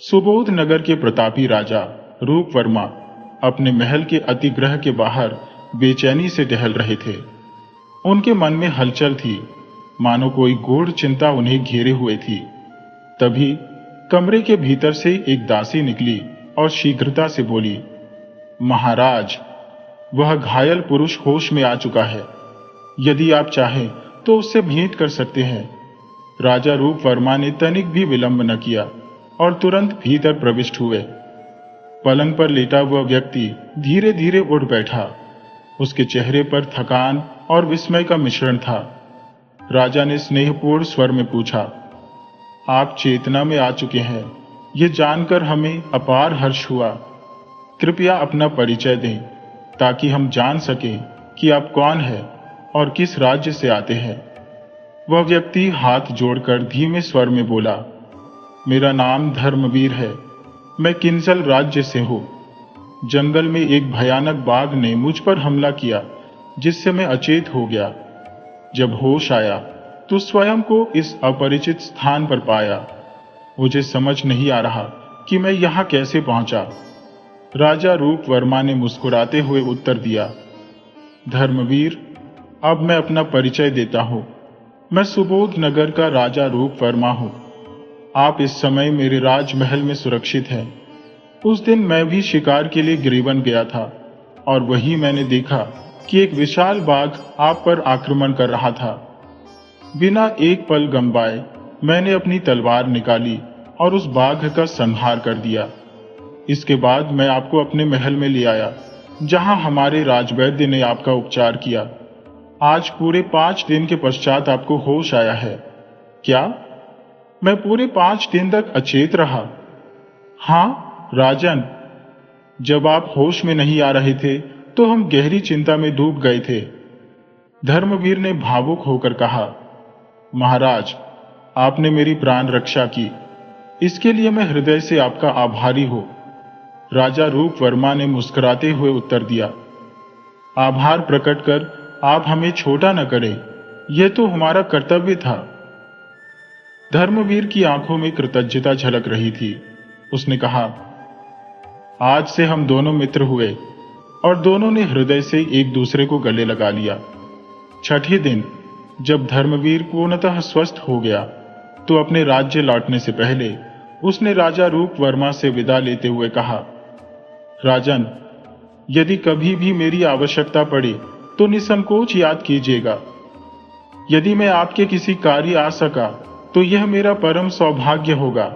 सुबोध नगर के प्रतापी राजा रूप वर्मा अपने महल के अतिग्रह के बाहर बेचैनी से टहल रहे थे। उनके मन में हलचल थी, मानो कोई गूढ़ चिंता उन्हें घेरे हुए थी। तभी कमरे के भीतर से एक दासी निकली और शीघ्रता से बोली, महाराज, वह घायल पुरुष होश में आ चुका है। यदि आप चाहें तो उससे भेंट कर सकते हैं। राजा रूप वर्मा ने तनिक भी विलंब न किया और तुरंत भीतर प्रविष्ट हुए। पलंग पर लेटा हुआ व्यक्ति धीरे धीरे उठ बैठा। उसके चेहरे पर थकान और विस्मय का मिश्रण था। राजा ने स्नेहपूर्ण स्वर में पूछा, आप चेतना में आ चुके हैं, ये जानकर हमें अपार हर्ष हुआ। कृपया अपना परिचय दें ताकि हम जान सकें कि आप कौन हैं और किस राज्य से आते हैं। वह व्यक्ति हाथ जोड़कर धीमे स्वर में बोला, मेरा नाम धर्मवीर है, मैं किंजल राज्य से हूं। जंगल में एक भयानक बाघ ने मुझ पर हमला किया, जिससे मैं अचेत हो गया। जब होश आया तो स्वयं को इस अपरिचित स्थान पर पाया। मुझे समझ नहीं आ रहा कि मैं यहां कैसे पहुंचा। राजा रूप वर्मा ने मुस्कुराते हुए उत्तर दिया, धर्मवीर, अब मैं अपना परिचय देता हूं। मैं सुबोध नगर का राजा रूप वर्मा हूं। आप इस समय मेरे राजमहल में सुरक्षित हैं। उस दिन मैं भी शिकार के लिए गिरिवन गया था और वहीं मैंने देखा कि एक विशाल बाघ आप पर आक्रमण कर रहा था। बिना एक पल गंवाए मैंने अपनी तलवार निकाली और उस बाघ का संहार कर दिया। इसके बाद मैं आपको अपने महल में ले आया, जहां हमारे राजवैद्य ने आपका उपचार किया। आज पूरे 5 दिन के पश्चात आपको होश आया है। क्या मैं पूरे 5 दिन तक अचेत रहा? हाँ राजन, जब आप होश में नहीं आ रहे थे तो हम गहरी चिंता में डूब गए थे। धर्मवीर ने भावुक होकर कहा, महाराज, आपने मेरी प्राण रक्षा की, इसके लिए मैं हृदय से आपका आभारी हूं। राजा रूप वर्मा ने मुस्कुराते हुए उत्तर दिया, आभार प्रकट कर आप हमें छोटा न करें, यह तो हमारा कर्तव्य था। धर्मवीर की आंखों में कृतज्ञता झलक रही थी। उसने कहा, आज से हम दोनों मित्र हुए और दोनों ने हृदय से एक दूसरे को गले लगा लिया। छठे दिन जब धर्मवीर पूर्णतः स्वस्थ हो गया तो अपने राज्य लौटने से पहले उसने राजा रूप वर्मा से विदा लेते हुए कहा, राजन, यदि कभी भी मेरी आवश्यकता पड़े तो निसंकोच याद कीजिएगा। यदि मैं आपके किसी कार्य आ सका तो यह मेरा परम सौभाग्य होगा।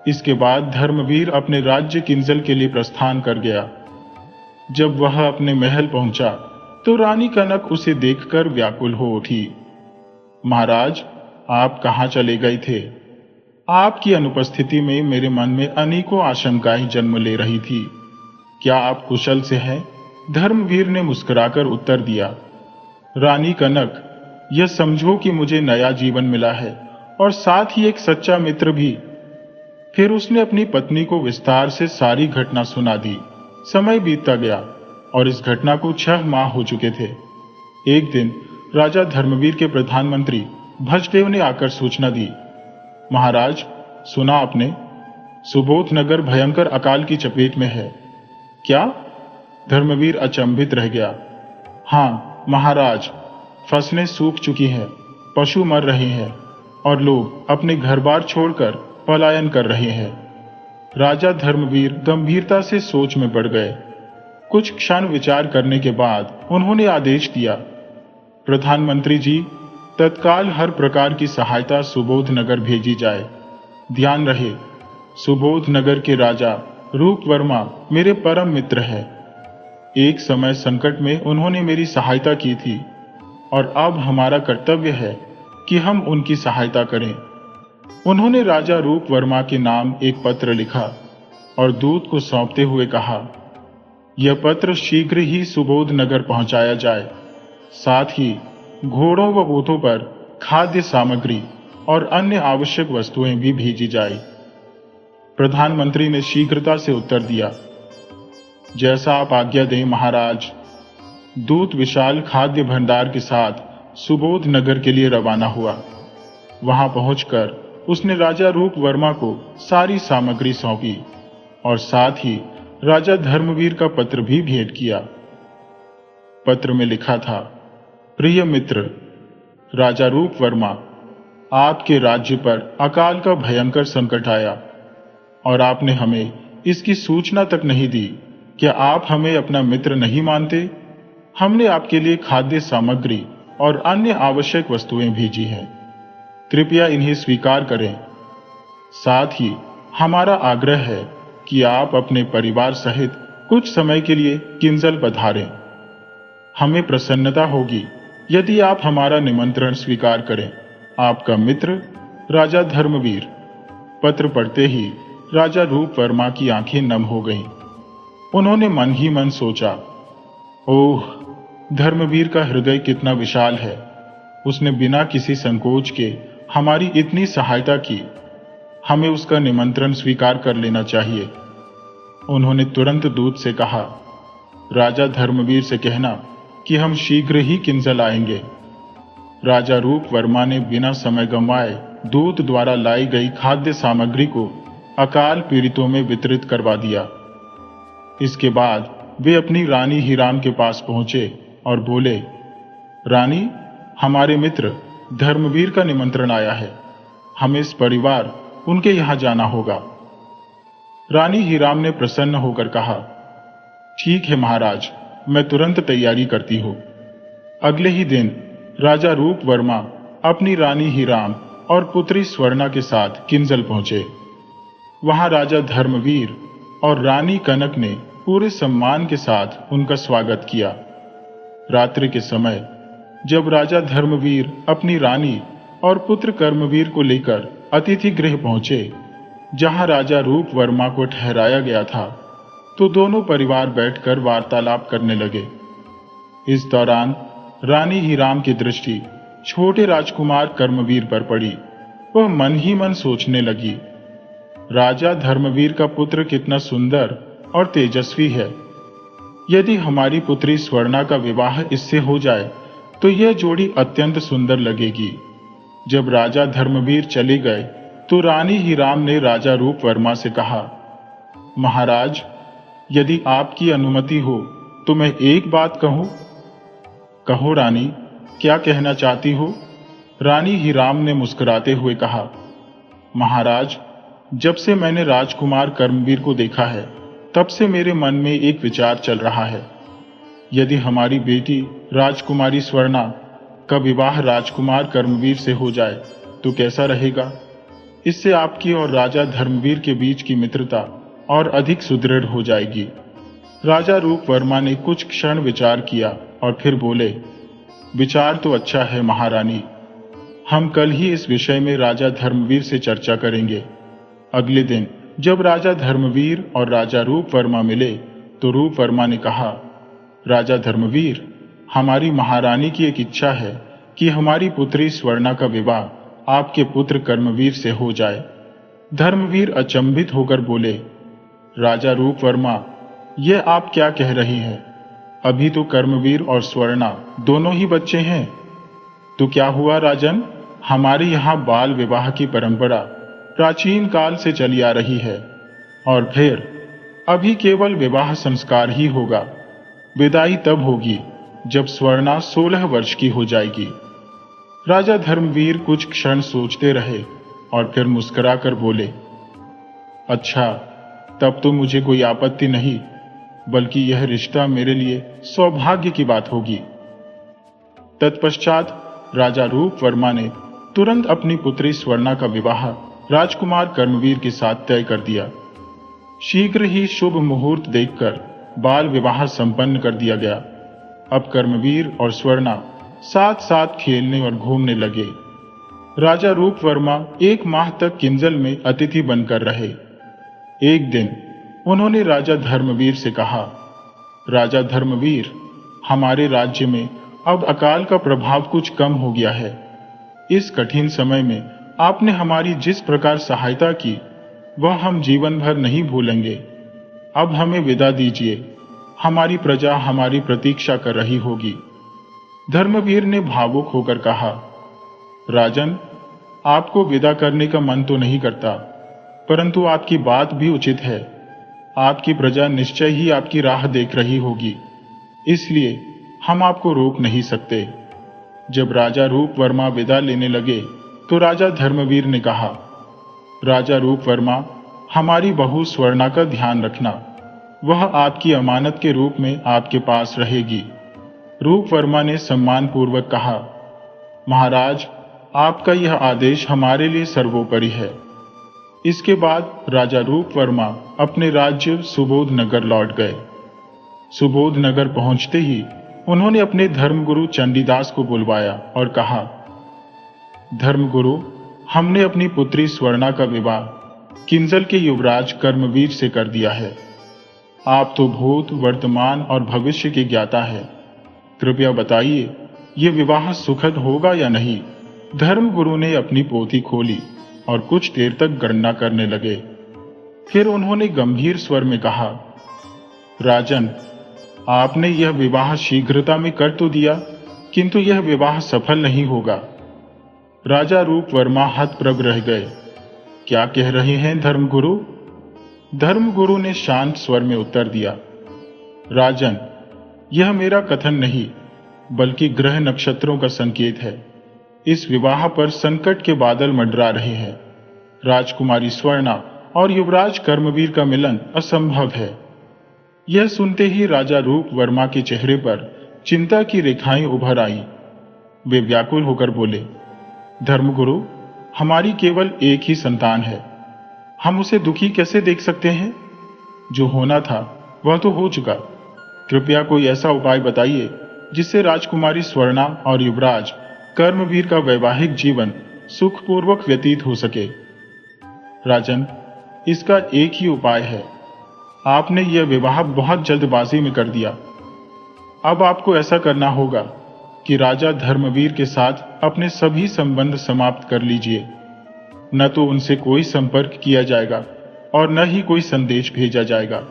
इसके बाद धर्मवीर अपने राज्य किंजल के लिए प्रस्थान कर गया। जब वह अपने महल पहुंचा तो रानी कनक उसे देखकर व्याकुल हो उठी। महाराज, आप कहां चले गए थे? आपकी अनुपस्थिति में मेरे मन में अनेकों आशंकाएं जन्म ले रही थी। क्या आप कुशल से हैं? धर्मवीर ने मुस्कुराकर उत्तर दिया, रानी कनक, यह समझो कि मुझे नया जीवन मिला है और साथ ही एक सच्चा मित्र भी। फिर उसने अपनी पत्नी को विस्तार से सारी घटना सुना दी। समय बीतता गया और इस घटना को 6 माह हो चुके थे। एक दिन राजा धर्मवीर के प्रधानमंत्री भजदेव ने आकर सूचना दी, महाराज, सुना आपने? सुबोध नगर भयंकर अकाल की चपेट में है। क्या? धर्मवीर अचंभित रह गया। हाँ महाराज, फसलें सूख चुकी हैं, पशु मर रहे हैं और लोग अपने घर बार छोड़कर पलायन कर रहे हैं। राजा धर्मवीर गंभीरता से सोच में पड़ गए। कुछ क्षण विचार करने के बाद उन्होंने आदेश दिया, प्रधानमंत्री जी, तत्काल हर प्रकार की सहायता सुबोध नगर भेजी जाए। ध्यान रहे, सुबोध नगर के राजा रूप वर्मा मेरे परम मित्र हैं। एक समय संकट में उन्होंने मेरी सहायता की थी और अब हमारा कर्तव्य है कि हम उनकी सहायता करें। उन्होंने राजा रूप वर्मा के नाम एक पत्र लिखा और दूत को सौंपते हुए कहा, यह पत्र शीघ्र ही सुबोध नगर पहुंचाया जाए। साथ ही घोड़ों व ऊंटों पर खाद्य सामग्री और अन्य आवश्यक वस्तुएं भी भेजी जाए। प्रधानमंत्री ने शीघ्रता से उत्तर दिया, जैसा आप आज्ञा दें महाराज। दूत विशाल खाद्य भंडार के साथ सुबोध नगर के लिए रवाना हुआ। वहां पहुंचकर उसने राजा रूप वर्मा को सारी सामग्री सौंपी और साथ ही राजा धर्मवीर का पत्र भी भेंट किया। पत्र में लिखा था, प्रिय मित्र, राजा रूप वर्मा, आपके राज्य पर अकाल का भयंकर संकट आया और आपने हमें इसकी सूचना तक नहीं दी। क्या आप हमें अपना मित्र नहीं मानते? हमने आपके लिए खाद्य सामग्री और अन्य आवश्यक वस्तुएं भेजी हैं। कृपया इन्हें स्वीकार करें। साथ ही हमारा आग्रह है कि आप अपने परिवार सहित कुछ समय के लिए किंजल पधारें। हमें प्रसन्नता होगी यदि आप हमारा निमंत्रण स्वीकार करें। आपका मित्र राजा धर्मवीर। पत्र पढ़ते ही राजा रूप वर्मा की आंखें नम हो गईं। उन्होंने मन ही मन सोचा, ओह, धर्मवीर का हृदय कितना विशाल है। उसने बिना किसी संकोच के हमारी इतनी सहायता की। हमें उसका निमंत्रण स्वीकार कर लेना चाहिए। उन्होंने तुरंत दूत से कहा, राजा धर्मवीर से कहना कि हम शीघ्र ही किंजल आएंगे। राजा रूप वर्मा ने बिना समय गंवाए दूत द्वारा लाई गई खाद्य सामग्री को अकाल पीड़ितों में वितरित करवा दिया। इसके बाद वे अपनी रानी हीराम के पास पहुंचे और बोले, रानी, हमारे मित्र धर्मवीर का निमंत्रण आया है। हमें परिवार उनके यहां जाना होगा। रानी हीराम ने प्रसन्न होकर कहा, ठीक है महाराज, मैं तुरंत तैयारी करती हूँ। अगले ही दिन राजा रूप वर्मा अपनी रानी हीराम और पुत्री स्वर्णा के साथ किंजल पहुंचे। वहां राजा धर्मवीर और रानी कनक ने पूरे सम्मान के साथ उनका स्वागत किया। रात्रि के समय जब राजा धर्मवीर अपनी रानी और पुत्र कर्मवीर को लेकर अतिथि गृह पहुंचे, जहां राजा रूप वर्मा को ठहराया गया था, तो दोनों परिवार बैठकर वार्तालाप करने लगे। इस दौरान रानी हीराम की दृष्टि छोटे राजकुमार कर्मवीर पर पड़ी। वह मन ही मन सोचने लगी, राजा धर्मवीर का पुत्र कितना सुंदर और तेजस्वी है। यदि हमारी पुत्री स्वर्णा का विवाह इससे हो जाए तो यह जोड़ी अत्यंत सुंदर लगेगी। जब राजा धर्मवीर चले गए तो रानी हीराम ने राजा रूप वर्मा से कहा, महाराज, यदि आपकी अनुमति हो तो मैं एक बात कहूं? कहो रानी, क्या कहना चाहती हो? रानी हीराम ने मुस्कुराते हुए कहा, महाराज, जब से मैंने राजकुमार कर्मवीर को देखा है तब से मेरे मन में एक विचार चल रहा है। यदि हमारी बेटी राजकुमारी स्वर्णा का विवाह राजकुमार कर्मवीर से हो जाए तो कैसा रहेगा? इससे आपकी और राजा धर्मवीर के बीच की मित्रता और अधिक सुदृढ़ हो जाएगी। राजा रूप वर्मा ने कुछ क्षण विचार किया और फिर बोले, विचार तो अच्छा है महारानी। हम कल ही इस विषय में राजा धर्मवीर से चर्चा करेंगे। अगले दिन जब राजा धर्मवीर और राजा रूप वर्मा मिले तो रूप वर्मा ने कहा, राजा धर्मवीर, हमारी महारानी की एक इच्छा है कि हमारी पुत्री स्वर्णा का विवाह आपके पुत्र कर्मवीर से हो जाए। धर्मवीर अचंभित होकर बोले, राजा रूप वर्मा, यह आप क्या कह रही हैं? अभी तो कर्मवीर और स्वर्णा दोनों ही बच्चे हैं। तो क्या हुआ राजन? हमारे यहाँ बाल विवाह की परंपरा प्राचीन काल से चली आ रही है और फिर अभी केवल विवाह संस्कार ही होगा। विदाई तब होगी जब स्वर्णा 16 वर्ष की हो जाएगी। राजा धर्मवीर कुछ क्षण सोचते रहे और फिर मुस्कुराकर बोले, अच्छा, तब तो मुझे कोई आपत्ति नहीं, बल्कि यह रिश्ता मेरे लिए सौभाग्य की बात होगी। तत्पश्चात राजा रूप वर्मा ने तुरंत अपनी पुत्री स्वर्णा का विवाह राजकुमार कर्मवीर के साथ तय कर दिया। शीघ्र ही शुभ मुहूर्त देखकर बाल विवाह संपन्न कर दिया गया। अब कर्मवीर और स्वर्णा साथ साथ खेलने और घूमने लगे। राजा रूप वर्मा 1 माह तक किंजल में अतिथि बनकर रहे। एक दिन उन्होंने राजा धर्मवीर से कहा, राजा धर्मवीर, हमारे राज्य में अब अकाल का प्रभाव कुछ कम हो गया है। इस कठिन समय में आपने हमारी जिस प्रकार सहायता की वह हम जीवन भर नहीं भूलेंगे। अब हमें विदा दीजिए, हमारी प्रजा हमारी प्रतीक्षा कर रही होगी। धर्मवीर ने भावुक होकर कहा, राजन, आपको विदा करने का मन तो नहीं करता, परंतु आपकी बात भी उचित है। आपकी प्रजा निश्चय ही आपकी राह देख रही होगी, इसलिए हम आपको रोक नहीं सकते। जब राजा रूपवर्मा विदा लेने लगे तो राजा धर्मवीर ने कहा, राजा रूपवर्मा, हमारी बहू स्वर्णा का ध्यान रखना, वह आपकी अमानत के रूप में आपके पास रहेगी। रूपवर्मा ने सम्मान पूर्वक कहा, महाराज, आपका यह आदेश हमारे लिए सर्वोपरि है। इसके बाद राजा रूपवर्मा अपने राज्य सुबोध नगर लौट गए। सुबोध नगर पहुंचते ही उन्होंने अपने धर्मगुरु चंडीदास को बुलवाया और कहा, धर्मगुरु, हमने अपनी पुत्री स्वर्णा का विवाह किंजल के युवराज कर्मवीर से कर दिया है। आप तो भूत, वर्तमान और भविष्य के ज्ञाता है, कृपया बताइए ये विवाह सुखद होगा या नहीं। धर्मगुरु ने अपनी पोथी खोली और कुछ देर तक गणना करने लगे। फिर उन्होंने गंभीर स्वर में कहा, राजन, आपने यह विवाह शीघ्रता में कर तो दिया, किंतु यह विवाह सफल नहीं होगा। राजा रूपवर्मा हतप्रभ रह गए। क्या कह रहे हैं धर्मगुरु? धर्मगुरु ने शांत स्वर में उत्तर दिया, राजन, यह मेरा कथन नहीं, बल्कि ग्रह नक्षत्रों का संकेत है। इस विवाह पर संकट के बादल मंडरा रहे हैं। राजकुमारी स्वर्णा और युवराज कर्मवीर का मिलन असंभव है। यह सुनते ही राजा रूपवर्मा के चेहरे पर चिंता की रेखाएं उभर आईं। वे व्याकुल होकर बोले, धर्मगुरु, हमारी केवल एक ही संतान है, हम उसे दुखी कैसे देख सकते हैं? जो होना था वह तो हो चुका। कृपया कोई ऐसा उपाय बताइए जिससे राजकुमारी स्वर्णा और युवराज कर्मवीर का वैवाहिक जीवन सुखपूर्वक व्यतीत हो सके। राजन, इसका एक ही उपाय है। आपने यह विवाह बहुत जल्दबाजी में कर दिया। अब आपको ऐसा करना होगा कि राजा धर्मवीर के साथ अपने सभी संबंध समाप्त कर लीजिए। न तो उनसे कोई संपर्क किया जाएगा और न ही कोई संदेश भेजा जाएगा।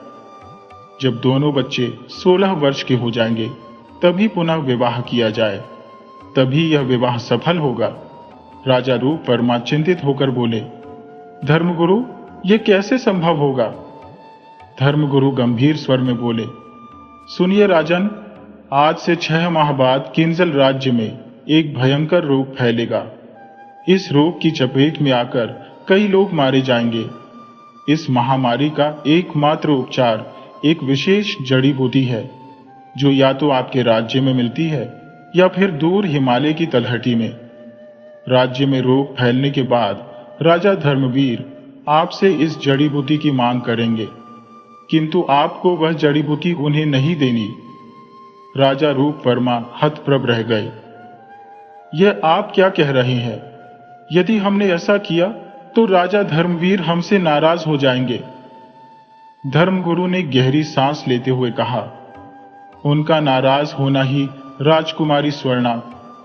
जब दोनों बच्चे 16 वर्ष के हो जाएंगे तभी पुनः विवाह किया जाए, तभी यह विवाह सफल होगा। राजा रूपवर्मा चिंतित होकर बोले, धर्मगुरु, यह कैसे संभव होगा? धर्मगुरु गंभीर स्वर में बोले, सुनिए राजन, आज से 6 माह बाद किंजल राज्य में एक भयंकर रोग फैलेगा। इस रोग की चपेट में आकर कई लोग मारे जाएंगे। इस महामारी का एकमात्र उपचार एक विशेष जड़ी बूटी है, जो या तो आपके राज्य में मिलती है या फिर दूर हिमालय की तलहटी में। राज्य में रोग फैलने के बाद राजा धर्मवीर आपसे इस जड़ी बूटी की मांग करेंगे, किंतु आपको वह जड़ी बूटी उन्हें नहीं देनी। राजा रूपवर्मा हतप्रभ रह गए। यह आप क्या कह रहे हैं? यदि हमने ऐसा किया तो राजा धर्मवीर हमसे नाराज हो जाएंगे। धर्मगुरु ने गहरी सांस लेते हुए कहा, उनका नाराज होना ही राजकुमारी स्वर्णा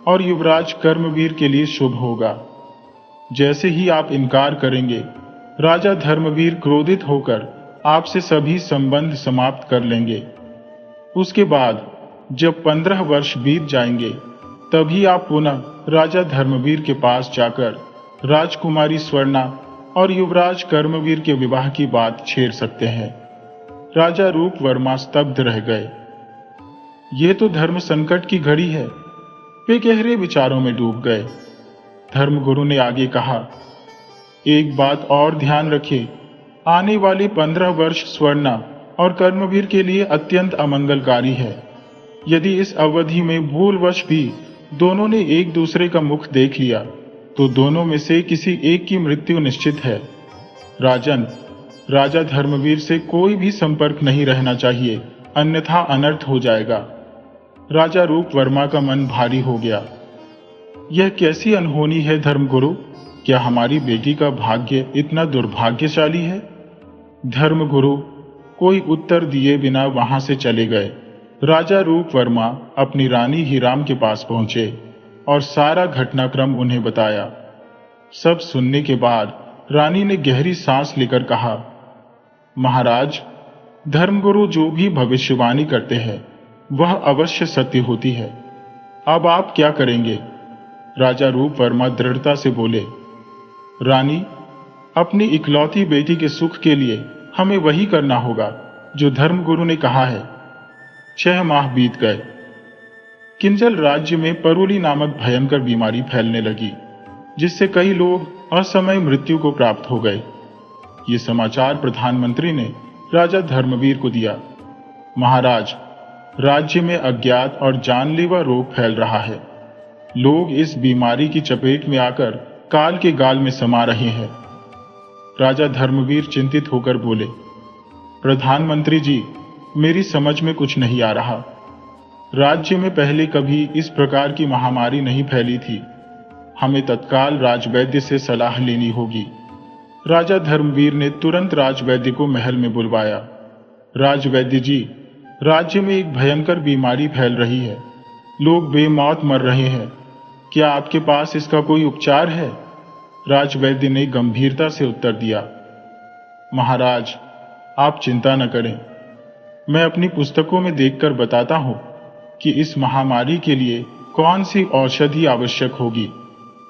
और युवराज कर्मवीर के लिए शुभ होगा। जैसे ही आप इनकार करेंगे, राजा धर्मवीर क्रोधित होकर आपसे सभी संबंध समाप्त कर लेंगे। उसके बाद जब 15 वर्ष बीत जाएंगे, तभी आप पुनः राजा धर्मवीर के पास जाकर राजकुमारी स्वर्णा और युवराज कर्मवीर के विवाह की बात छेड़ सकते हैं। राजा रूपवर्मा स्तब्ध रह गए। ये तो धर्म संकट की घड़ी है। वे गहरे विचारों में डूब गए। धर्मगुरु ने आगे कहा, एक बात और ध्यान रखिए, आने वाली 15 वर्ष स्वर्णा और कर्मवीर के लिए अत्यंत अमंगलकारी है। यदि इस अवधि में भूलवश भी दोनों ने एक दूसरे का मुख देख लिया तो दोनों में से किसी एक की मृत्यु निश्चित है। राजन, राजा धर्मवीर से कोई भी संपर्क नहीं रहना चाहिए, अन्यथा अनर्थ हो जाएगा। राजा रूपवर्मा का मन भारी हो गया। यह कैसी अनहोनी है धर्मगुरु? क्या हमारी बेटी का भाग्य इतना दुर्भाग्यशाली है? धर्मगुरु कोई उत्तर दिए बिना वहां से चले गए। राजा रूपवर्मा अपनी रानी हीराम के पास पहुंचे और सारा घटनाक्रम उन्हें बताया। सब सुनने के बाद रानी ने गहरी सांस लेकर कहा, महाराज, धर्मगुरु जो भी भविष्यवाणी करते हैं वह अवश्य सत्य होती है। अब आप क्या करेंगे? राजा रूपवर्मा दृढ़ता से बोले, रानी, अपनी इकलौती बेटी के सुख के लिए हमें वही करना होगा जो धर्मगुरु ने कहा है। 6 माह बीत गए। किंजल राज्य में परूली नामक भयंकर बीमारी फैलने लगी, जिससे कई लोग असमय मृत्यु को प्राप्त हो गए। ये समाचार प्रधानमंत्री ने राजा धर्मवीर को दिया। महाराज, राज्य में अज्ञात और जानलेवा रोग फैल रहा है। लोग इस बीमारी की चपेट में आकर काल के गाल में समा रहे हैं। राजा धर्मवीर चिंतित होकर बोले, प्रधानमंत्री जी, मेरी समझ में कुछ नहीं आ रहा। राज्य में पहले कभी इस प्रकार की महामारी नहीं फैली थी। हमें तत्काल राजवैद्य से सलाह लेनी होगी। राजा धर्मवीर ने तुरंत राजवैद्य को महल में बुलवाया। राजवैद्य जी, राज्य में एक भयंकर बीमारी फैल रही है। लोग बेमौत मर रहे हैं। क्या आपके पास इसका कोई उपचार है? राजवैद्य ने गंभीरता से उत्तर दिया, महाराज, आप चिंता न करें। मैं अपनी पुस्तकों में देखकर बताता हूं कि इस महामारी के लिए कौन सी औषधि आवश्यक होगी।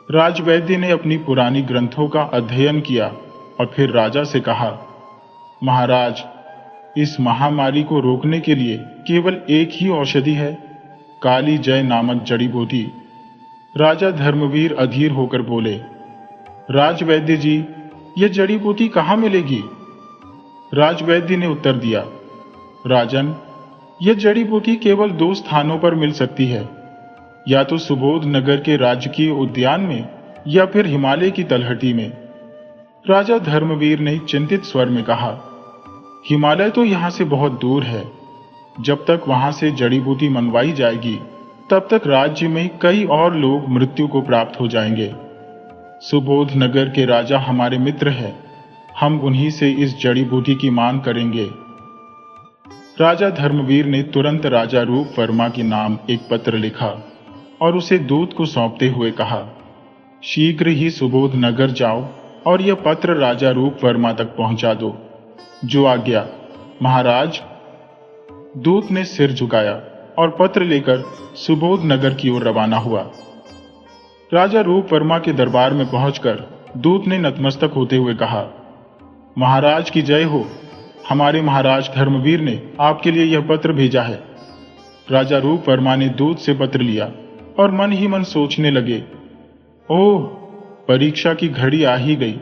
राजवैद्य ने अपनी पुरानी ग्रंथों का अध्ययन किया और फिर राजा से कहा, महाराज, इस महामारी को रोकने के लिए केवल एक ही औषधि है, काली जय नामक जड़ी बूटी। राजा धर्मवीर अधीर होकर बोले, राजवैद्य जी, यह जड़ी बूटी कहाँ मिलेगी? राजवैद्य ने उत्तर दिया, राजन, यह जड़ी बूटी केवल 2 स्थानों पर मिल सकती है, या तो सुबोध नगर के राजकीय उद्यान में या फिर हिमालय की तलहटी में। राजा धर्मवीर ने चिंतित स्वर में कहा, हिमालय तो यहां से बहुत दूर है। जब तक वहां से जड़ी बूटी मंगवाई जाएगी, तब तक राज्य में कई और लोग मृत्यु को प्राप्त हो जाएंगे। सुबोध नगर के राजा हमारे मित्र हैं। हम उन्हीं से इस जड़ी बूटी की मांग करेंगे। राजा धर्मवीर ने तुरंत राजा रूप वर्मा के नाम एक पत्र लिखा और उसे दूत को सौंपते हुए कहा, शीघ्र ही सुबोध नगर जाओ और यह पत्र राजा रूप वर्मा तक पहुंचा दो। जो आज्ञा, महाराज। दूत ने सिर झुकाया और पत्र लेकर सुबोध नगर की ओर रवाना हुआ। राजा रूप वर्मा के दरबार में पहुंचकर दूत ने नतमस्तक होते हुए कहा, महाराज की जय हो। हमारे महाराज धर्मवीर ने आपके लिए यह पत्र भेजा है। राजा रूप वर्मा ने दूत से पत्र लिया और मन ही मन सोचने लगे, ओह, परीक्षा की घड़ी आ ही गई।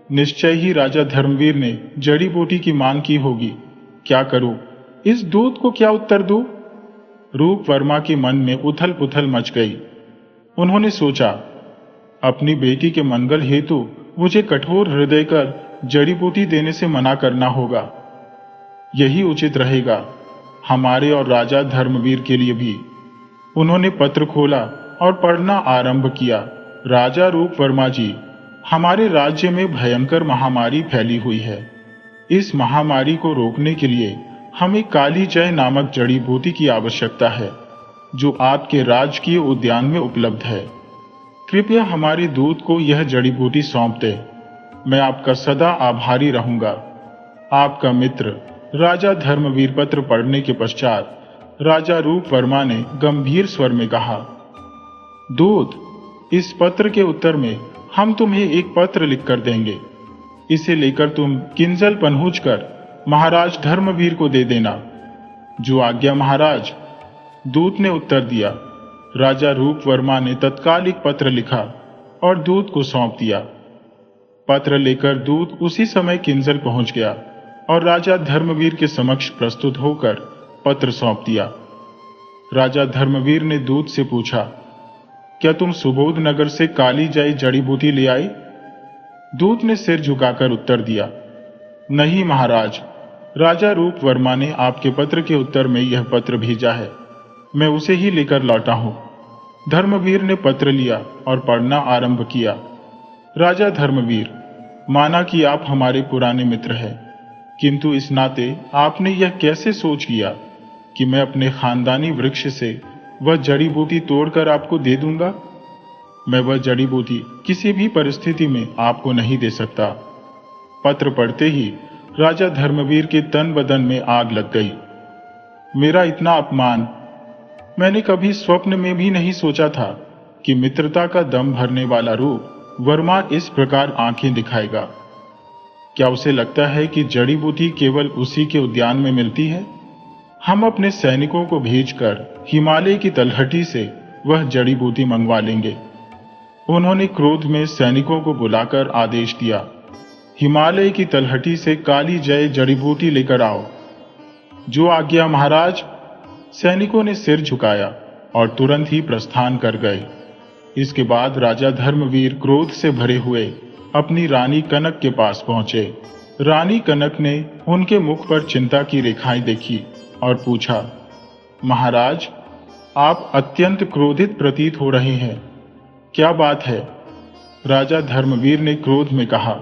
निश्चय ही राजा धर्मवीर ने जड़ी बूटी की मांग की होगी। क्या करूं? इस दूत को क्या उत्तर दूं? रूप वर्मा के मन में उथल पुथल मच गई। उन्होंने सोचा, अपनी बेटी के मंगल हेतु मुझे कठोर हृदय कर जड़ी बूटी देने से मना करना होगा। यही उचित रहेगा, हमारे और राजा धर्मवीर के लिए भी। उन्होंने पत्र खोला और पढ़ना आरंभ किया। राजा रूप वर्मा जी, हमारे राज्य में भयंकर महामारी फैली हुई है। इस महामारी को रोकने के लिए हमें काली जय नामक जड़ी बूटी की आवश्यकता है, जो आपके राजकीय उद्यान में उपलब्ध है। कृपया हमारे दूत को यह जड़ी बूटी सौंप दे। मैं आपका सदा आभारी रहूंगा। आपका मित्र। राजा धर्मवीर। पत्र पढ़ने के पश्चात राजा रूप वर्मा ने गंभीर स्वर में कहा, दूत, इस पत्र के उत्तर में हम तुम्हें एक पत्र लिखकर देंगे। इसे लेकर तुम किंजल पहुंच कर महाराज धर्मवीर को दे देना। जो आज्ञा महाराज। दूत ने उत्तर दिया। राजा रूप वर्मा ने तत्काल एक पत्र लिखा और दूत को सौंप दिया। पत्र लेकर दूत उसी समय किंजल पहुंच गया और राजा धर्मवीर के समक्ष प्रस्तुत होकर पत्र सौंप दिया। राजा धर्मवीर ने दूत से पूछा, क्या तुम सुबोध नगर से काली जय जड़ी बूटी ले आए? दूत ने सिर झुकाकर उत्तर दिया, नहीं महाराज। राजा रूप वर्मा ने आपके पत्र के उत्तर में यह पत्र भेजा है। मैं उसे ही लेकर लौटा हूं। धर्मवीर ने पत्र लिया और पढ़ना आरंभ किया। राजा धर्मवीर, माना कि आप हमारे पुराने मित्र हैं, किंतु इस नाते आपने यह कैसे सोच किया कि मैं अपने खानदानी वृक्ष से वह जड़ी बूटी तोड़कर आपको दे दूंगा? मैं वह जड़ी बूटी किसी भी परिस्थिति में आपको नहीं दे सकता। पत्र पढ़ते ही राजा धर्मवीर के तन बदन में आग लग गई। मेरा इतना अपमान मैंने कभी स्वप्न में भी नहीं सोचा था कि मित्रता का दम भरने वाला रूप वर्मा इस प्रकार आंखें दिखाएगा? क्या उसे लगता है कि जड़ी बूटी केवल उसी के उद्यान में मिलती है? हम अपने सैनिकों को भेजकर हिमालय की तलहटी से वह जड़ी बूटी मंगवा लेंगे। उन्होंने क्रोध में सैनिकों को बुलाकर आदेश दिया, हिमालय की तलहटी से काली जय जड़ी बूटी लेकर आओ। जो आज्ञा महाराज। सैनिकों ने सिर झुकाया और तुरंत ही प्रस्थान कर गए। इसके बाद राजा धर्मवीर क्रोध से भरे हुए अपनी रानी कनक के पास पहुंचे। रानी कनक ने उनके मुख पर चिंता की रेखाएं देखी और पूछा, महाराज, आप अत्यंत क्रोधित प्रतीत हो रहे हैं, क्या बात है? राजा धर्मवीर ने क्रोध में कहा,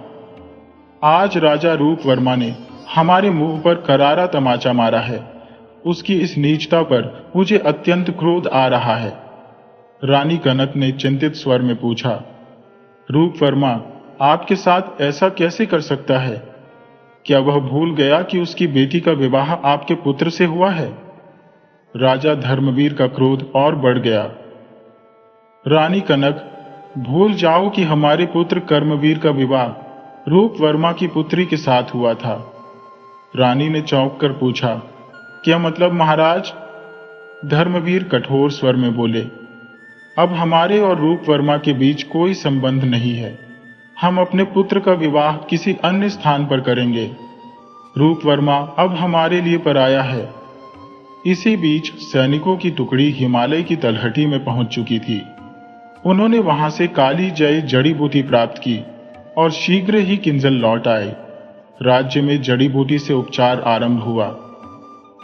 आज राजा रूपवर्मा ने हमारे मुंह पर करारा तमाचा मारा है। उसकी इस नीचता पर मुझे अत्यंत क्रोध आ रहा है। रानी कनक ने चिंतित स्वर में पूछा, रूपवर्मा आपके साथ ऐसा कैसे कर सकता है? क्या वह भूल गया कि उसकी बेटी का विवाह आपके पुत्र से हुआ है? राजा धर्मवीर का क्रोध और बढ़ गया। रानी कनक, भूल जाओ कि हमारे पुत्र कर्मवीर का विवाह रूपवर्मा की पुत्री के साथ हुआ था। रानी ने चौंक कर पूछा, क्या मतलब महाराज? धर्मवीर कठोर स्वर में बोले, अब हमारे और रूपवर्मा के बीच कोई संबंध नहीं है। हम अपने पुत्र का विवाह किसी अन्य स्थान पर करेंगे। रूपवर्मा अब हमारे लिए पराया है। इसी बीच सैनिकों की टुकड़ी हिमालय की तलहटी में पहुंच चुकी थी। उन्होंने वहां से काली जय जड़ी बूटी प्राप्त की और शीघ्र ही किंजल लौट आए। राज्य में जड़ी बूटी से उपचार आरंभ हुआ।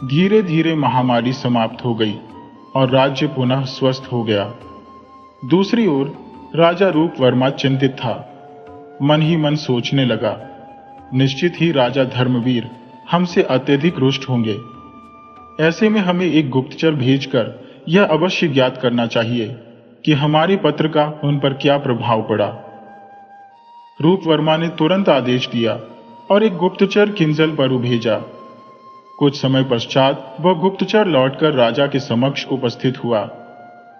धीरे धीरे महामारी समाप्त हो गई और राज्य पुनः स्वस्थ हो गया। दूसरी ओर राजा रूपवर्मा चिंतित था। मन ही मन सोचने लगा, निश्चित ही राजा धर्मवीर हमसे अत्यधिक रुष्ट होंगे। ऐसे में हमें एक गुप्तचर भेजकर यह अवश्य ज्ञात करना चाहिए कि हमारे पत्र का उन पर क्या प्रभाव पड़ा। रूपवर्मा ने तुरंत आदेश दिया और एक गुप्तचर किंजल पर भेजा। कुछ समय पश्चात वह गुप्तचर लौटकर राजा के समक्ष उपस्थित हुआ।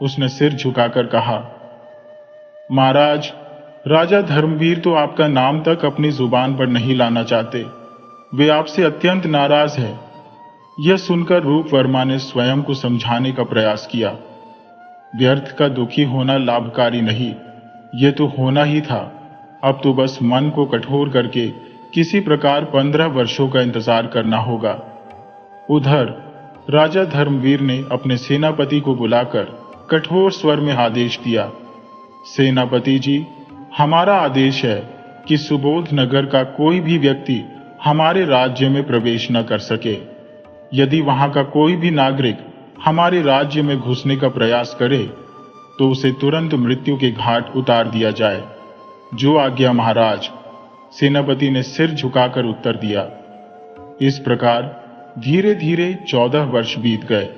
उसने सिर झुकाकर कहा, महाराज, राजा धर्मवीर तो आपका नाम तक अपनी जुबान पर नहीं लाना चाहते। वे आपसे अत्यंत नाराज है। यह सुनकर रूपवर्मा ने स्वयं को समझाने का प्रयास किया। व्यर्थ का दुखी होना लाभकारी नहीं, यह तो होना ही था। अब तो बस मन को कठोर करके किसी प्रकार 15 वर्षों का इंतजार करना होगा। उधर राजा धर्मवीर ने अपने सेनापति को बुलाकर कठोर स्वर में आदेश दिया, सेनापति जी, हमारा आदेश है कि सुबोध नगर का कोई भी व्यक्ति हमारे राज्य में प्रवेश न कर सके। यदि वहां का कोई भी नागरिक हमारे राज्य में घुसने का प्रयास करे तो उसे तुरंत मृत्यु के घाट उतार दिया जाए। जो आज्ञा महाराज। सेनापति ने सिर झुकाकर उत्तर दिया। इस प्रकार धीरे धीरे 14 वर्ष बीत गए।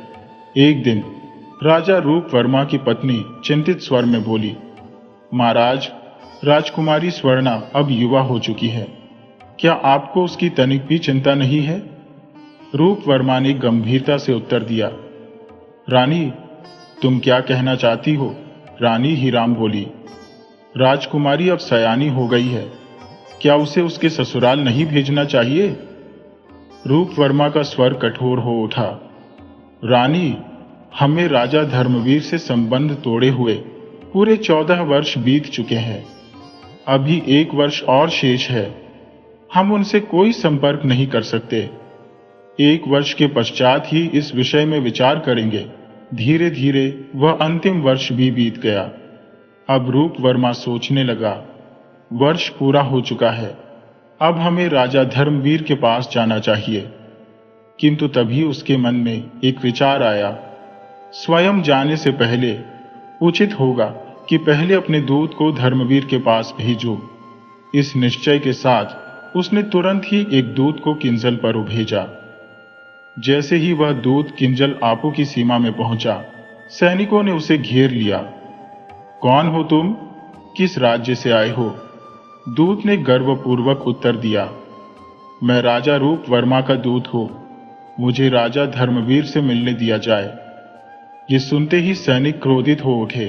एक दिन राजा रूपवर्मा की पत्नी चिंतित स्वर में बोली, महाराज, राजकुमारी स्वर्णा अब युवा हो चुकी है। क्या आपको उसकी तनिक भी चिंता नहीं है? रूपवर्मा ने गंभीरता से उत्तर दिया, रानी, तुम क्या कहना चाहती हो? रानी हीराम बोली, राजकुमारी अब सयानी हो गई है, क्या उसे उसके ससुराल नहीं भेजना चाहिए? रूपवर्मा का स्वर कठोर हो उठा, रानी, हमें राजा धर्मवीर से संबंध तोड़े हुए पूरे 14 वर्ष बीत चुके हैं। अभी 1 वर्ष और शेष है। हम उनसे कोई संपर्क नहीं कर सकते। 1 वर्ष के पश्चात ही इस विषय में विचार करेंगे। धीरे धीरे वह अंतिम वर्ष भी बीत गया। अब रूपवर्मा सोचने लगा, वर्ष पूरा हो चुका है, अब हमें राजा धर्मवीर के पास जाना चाहिए। किंतु तभी उसके मन में एक विचार आया, स्वयं जाने से पहले उचित होगा कि पहले अपने दूत को धर्मवीर के पास भेजूं। इस निश्चय के साथ उसने तुरंत ही एक दूत को किंजल पर भेजा। जैसे ही वह दूत किंजल आपू की सीमा में पहुंचा, सैनिकों ने उसे घेर लिया। कौन हो तुम? किस राज्य से आए हो? दूत ने गर्वपूर्वक उत्तर दिया, मैं राजा रूपवर्मा का दूत हूं। मुझे राजा धर्मवीर से मिलने दिया जाए। ये सुनते ही सैनिक क्रोधित हो उठे।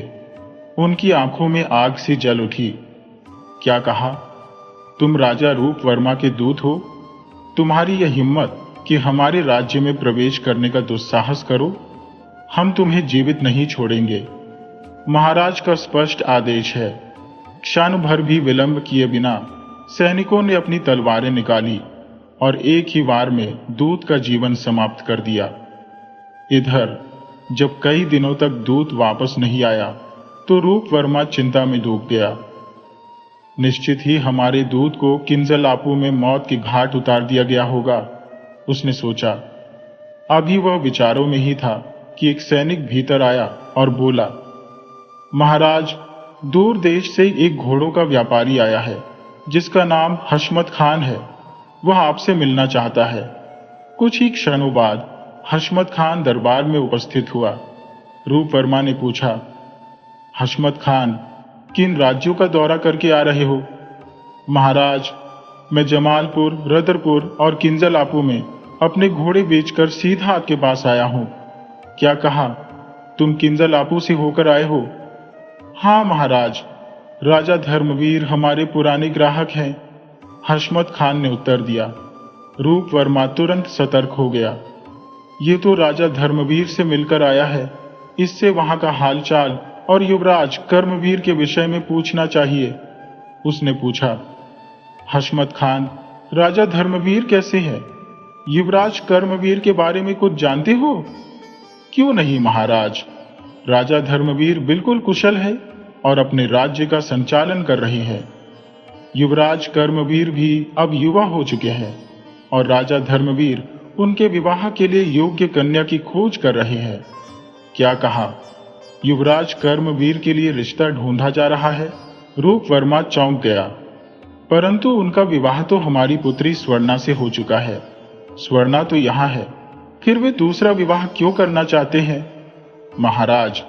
उनकी आंखों में आग सी जल उठी। क्या कहा? तुम राजा रूप वर्मा के दूत हो? तुम्हारी यह हिम्मत कि हमारे राज्य में प्रवेश करने का दुस्साहस करो? हम तुम्हें जीवित नहीं छोड़ेंगे। महाराज का स्पष्ट आदेश है। क्षण भर भी विलंब किए बिना सैनिकों ने अपनी तलवारें निकाली और एक ही वार में दूत का जीवन समाप्त कर दिया। इधर जब कई दिनों तक दूत वापस नहीं आया तो रूप वर्मा चिंता में डूब गया। निश्चित ही हमारे दूत को किंजल आपू में मौत के घाट उतार दिया गया होगा, उसने सोचा। अभी वह विचारों में ही था कि एक सैनिक भीतर आया और बोला, महाराज, दूर देश से एक घोड़ों का व्यापारी आया है जिसका नाम हशमत खान है। वह आपसे मिलना चाहता है। कुछ ही क्षणों बाद हशमत खान दरबार में उपस्थित हुआ। रूप वर्मा ने पूछा, हशमत खान, किन राज्यों का दौरा करके आ रहे हो? महाराज, मैं जमालपुर, रदरपुर और किंजल आपू में अपने घोड़े बेचकर सीधा आपके पास आया हूं। क्या कहा? तुम किंजल आपू से होकर आए हो? हाँ महाराज, राजा धर्मवीर हमारे पुराने ग्राहक हैं, हशमत खान ने उत्तर दिया। रूप वर्मा तुरंत सतर्क हो गया। ये तो राजा धर्मवीर से मिलकर आया है, इससे वहां का हालचाल और युवराज कर्मवीर के विषय में पूछना चाहिए। उसने पूछा, हशमत खान, राजा धर्मवीर कैसे है? युवराज कर्मवीर के बारे में कुछ जानते हो? क्यों नहीं महाराज, राजा धर्मवीर बिल्कुल कुशल है और अपने राज्य का संचालन कर रहे हैं। युवराज कर्मवीर भी अब युवा हो चुके हैं और राजा धर्मवीर उनके विवाह के लिए योग्य कन्या की खोज कर रहे हैं। क्या कहा? युवराज कर्मवीर के लिए रिश्ता ढूंढा जा रहा है? रूप वर्मा चौंक गया। परंतु उनका विवाह तो हमारी पुत्री स्वर्णा से हो चुका है। स्वर्णा तो यहाँ है, फिर वे दूसरा विवाह क्यों करना चाहते हैं? महाराज,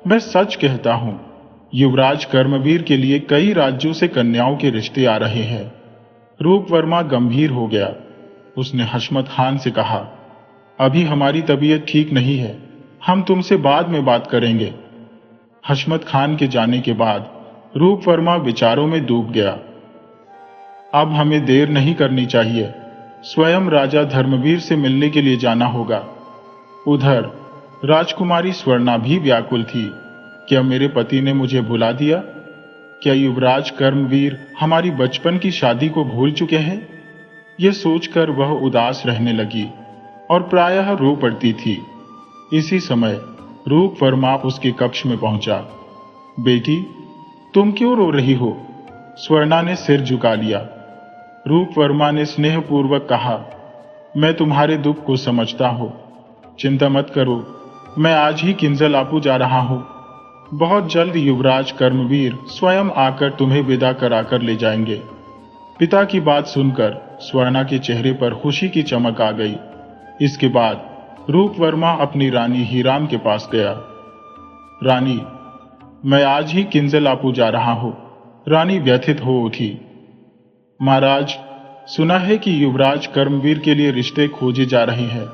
मैं सच कहता हूं, युवराज कर्मवीर के लिए कई राज्यों से कन्याओं के रिश्ते आ रहे हैं। रूप वर्मा गंभीर हो गया। उसने हशमत खान से कहा, अभी हमारी तबीयत ठीक नहीं है, हम तुमसे बाद में बात करेंगे। हशमत खान के जाने के बाद रूप वर्मा विचारों में डूब गया। अब हमें देर नहीं करनी चाहिए, स्वयं राजा धर्मवीर से मिलने के लिए जाना होगा। उधर राजकुमारी स्वर्णा भी व्याकुल थी। क्या मेरे पति ने मुझे भुला दिया? क्या युवराज कर्मवीर हमारी बचपन की शादी को भूल चुके हैं? यह सोचकर वह उदास रहने लगी और प्रायः रो पड़ती थी। इसी समय रूप वर्मा उसके कक्ष में पहुंचा। बेटी, तुम क्यों रो रही हो? स्वर्णा ने सिर झुका लिया। रूप वर्मा ने स्नेहपूर्वक कहा, मैं तुम्हारे दुख को समझता हूं। चिंता मत करो, मैं आज ही किंजल आपू जा रहा हूं। बहुत जल्द युवराज कर्मवीर स्वयं आकर तुम्हें विदा कराकर ले जाएंगे। पिता की बात सुनकर स्वर्णा के चेहरे पर खुशी की चमक आ गई। इसके बाद रूप वर्मा अपनी रानी हीराम के पास गया। रानी, मैं आज ही किंजल आपू जा रहा हूं। रानी व्यथित हो उठी। महाराज, सुना है कि युवराज कर्मवीर के लिए रिश्ते खोजे जा रहे हैं।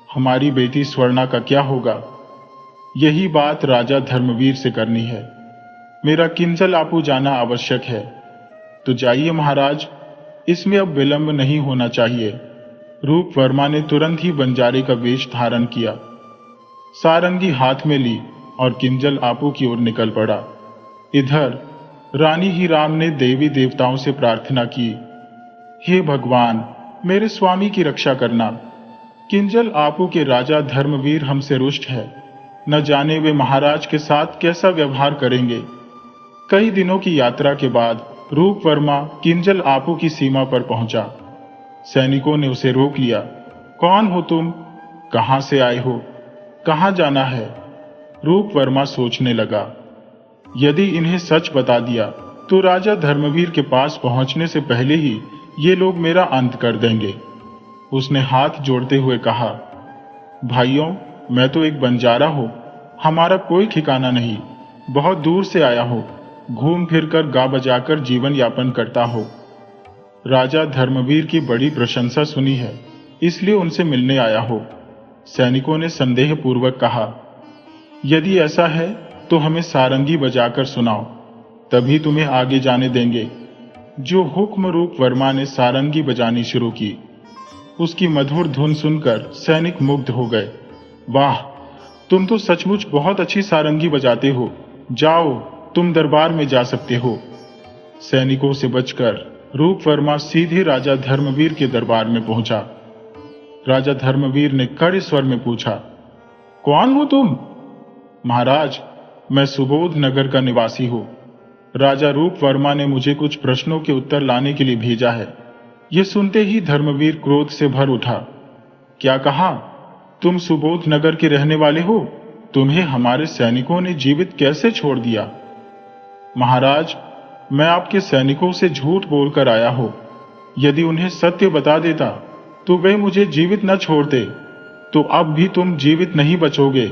हमारी बेटी स्वर्णा का क्या होगा? यही बात राजा धर्मवीर से करनी है। मेरा किंजल आपू जाना आवश्यक है। तो जाइए महाराज, इसमें अब विलंब नहीं होना चाहिए। रूप वर्मा ने तुरंत ही बंजारे का वेश धारण किया, सारंगी हाथ में ली और किंजल आपू की ओर निकल पड़ा। इधर रानी हीराम ने देवी देवताओं से प्रार्थना की, हे भगवान, मेरे स्वामी की रक्षा करना। किंजल आपू के राजा धर्मवीर हमसे रुष्ट है। न जाने वे महाराज के साथ कैसा व्यवहार करेंगे। कई दिनों की यात्रा के बाद रूप वर्मा किंजल आपू की सीमा पर पहुंचा। सैनिकों ने उसे रोक लिया। कौन हो तुम? कहां से आए हो? कहां जाना है? रूप वर्मा सोचने लगा, यदि इन्हें सच बता दिया तो राजा धर्मवीर के पास पहुंचने से पहले ही ये लोग मेरा अंत कर देंगे। उसने हाथ जोड़ते हुए कहा, भाइयों, मैं तो एक बंजारा हूं, हमारा कोई ठिकाना नहीं। बहुत दूर से आया हूं, घूम फिरकर गा बजाकर जीवन यापन करता हो। राजा धर्मवीर की बड़ी प्रशंसा सुनी है, इसलिए उनसे मिलने आया हो। सैनिकों ने संदेह पूर्वक कहा, यदि ऐसा है तो हमें सारंगी बजाकर सुनाओ, तभी तुम्हें आगे जाने देंगे। जो हुक्म रूप वर्मा ने सारंगी बजानी शुरू की। उसकी मधुर धुन सुनकर सैनिक मुग्ध हो गए। वाह, तुम तो सचमुच बहुत अच्छी सारंगी बजाते हो। जाओ, तुम दरबार में जा सकते हो। सैनिकों से बचकर रूप वर्मा सीधे राजा धर्मवीर के दरबार में पहुंचा। राजा धर्मवीर ने कड़े स्वर में पूछा, कौन हो तुम? महाराज, मैं सुबोध नगर का निवासी हूं। राजा रूप वर्मा ने मुझे कुछ प्रश्नों के उत्तर लाने के लिए भेजा है। यह सुनते ही धर्मवीर क्रोध से भर उठा। क्या कहा? तुम सुबोध नगर के रहने वाले हो? तुम्हें हमारे सैनिकों ने जीवित कैसे छोड़ दिया? महाराज, मैं आपके सैनिकों से झूठ बोलकर आया हूं। यदि उन्हें सत्य बता देता तो वे मुझे जीवित न छोड़ते, तो अब भी तुम जीवित नहीं बचोगे।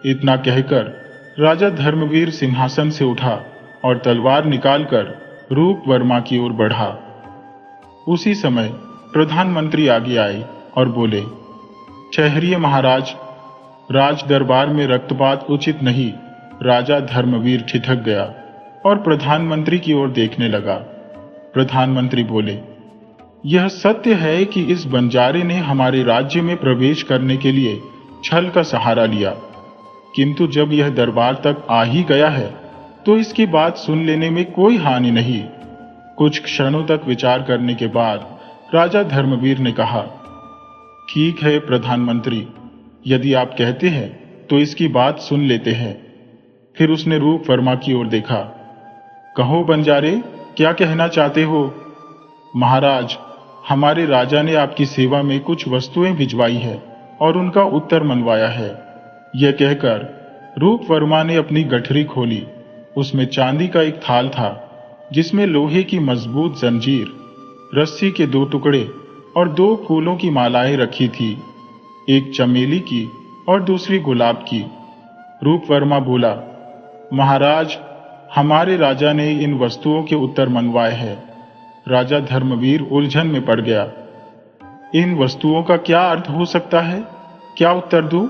इतना कहकर राजा धर्मवीर सिंहासन से उठा और तलवार निकालकर रूप वर्मा की ओर बढ़ा। उसी समय प्रधानमंत्री आगे आए और बोले, ठहरिए महाराज, राज दरबार में रक्तपात उचित नहीं। राजा धर्मवीर ठिठक गया और प्रधानमंत्री की ओर देखने लगा। प्रधानमंत्री बोले, यह सत्य है कि इस बंजारे ने हमारे राज्य में प्रवेश करने के लिए छल का सहारा लिया, किंतु जब यह दरबार तक आ ही गया है तो इसकी बात सुन लेने में कोई हानि नहीं। कुछ क्षणों तक विचार करने के बाद राजा धर्मवीर ने कहा, ठीक है प्रधानमंत्री, यदि आप कहते हैं तो इसकी बात सुन लेते हैं। फिर उसने रूप वर्मा की ओर देखा। कहो बंजारे, क्या कहना चाहते हो? महाराज, हमारे राजा ने आपकी सेवा में कुछ वस्तुएं भिजवाई है और उनका उत्तर मनवाया है। यह कहकर रूप वर्मा ने अपनी गठरी खोली। उसमें चांदी का एक थाल था जिसमें लोहे की मजबूत जंजीर, रस्सी के 2 टुकड़े और 2 फूलों की मालाएं रखी थी, एक चमेली की और दूसरी गुलाब की। रूप वर्मा बोला, महाराज, हमारे राजा ने इन वस्तुओं के उत्तर मनवाए हैं। राजा धर्मवीर उलझन में पड़ गया। इन वस्तुओं का क्या अर्थ हो सकता है? क्या उत्तर दूं?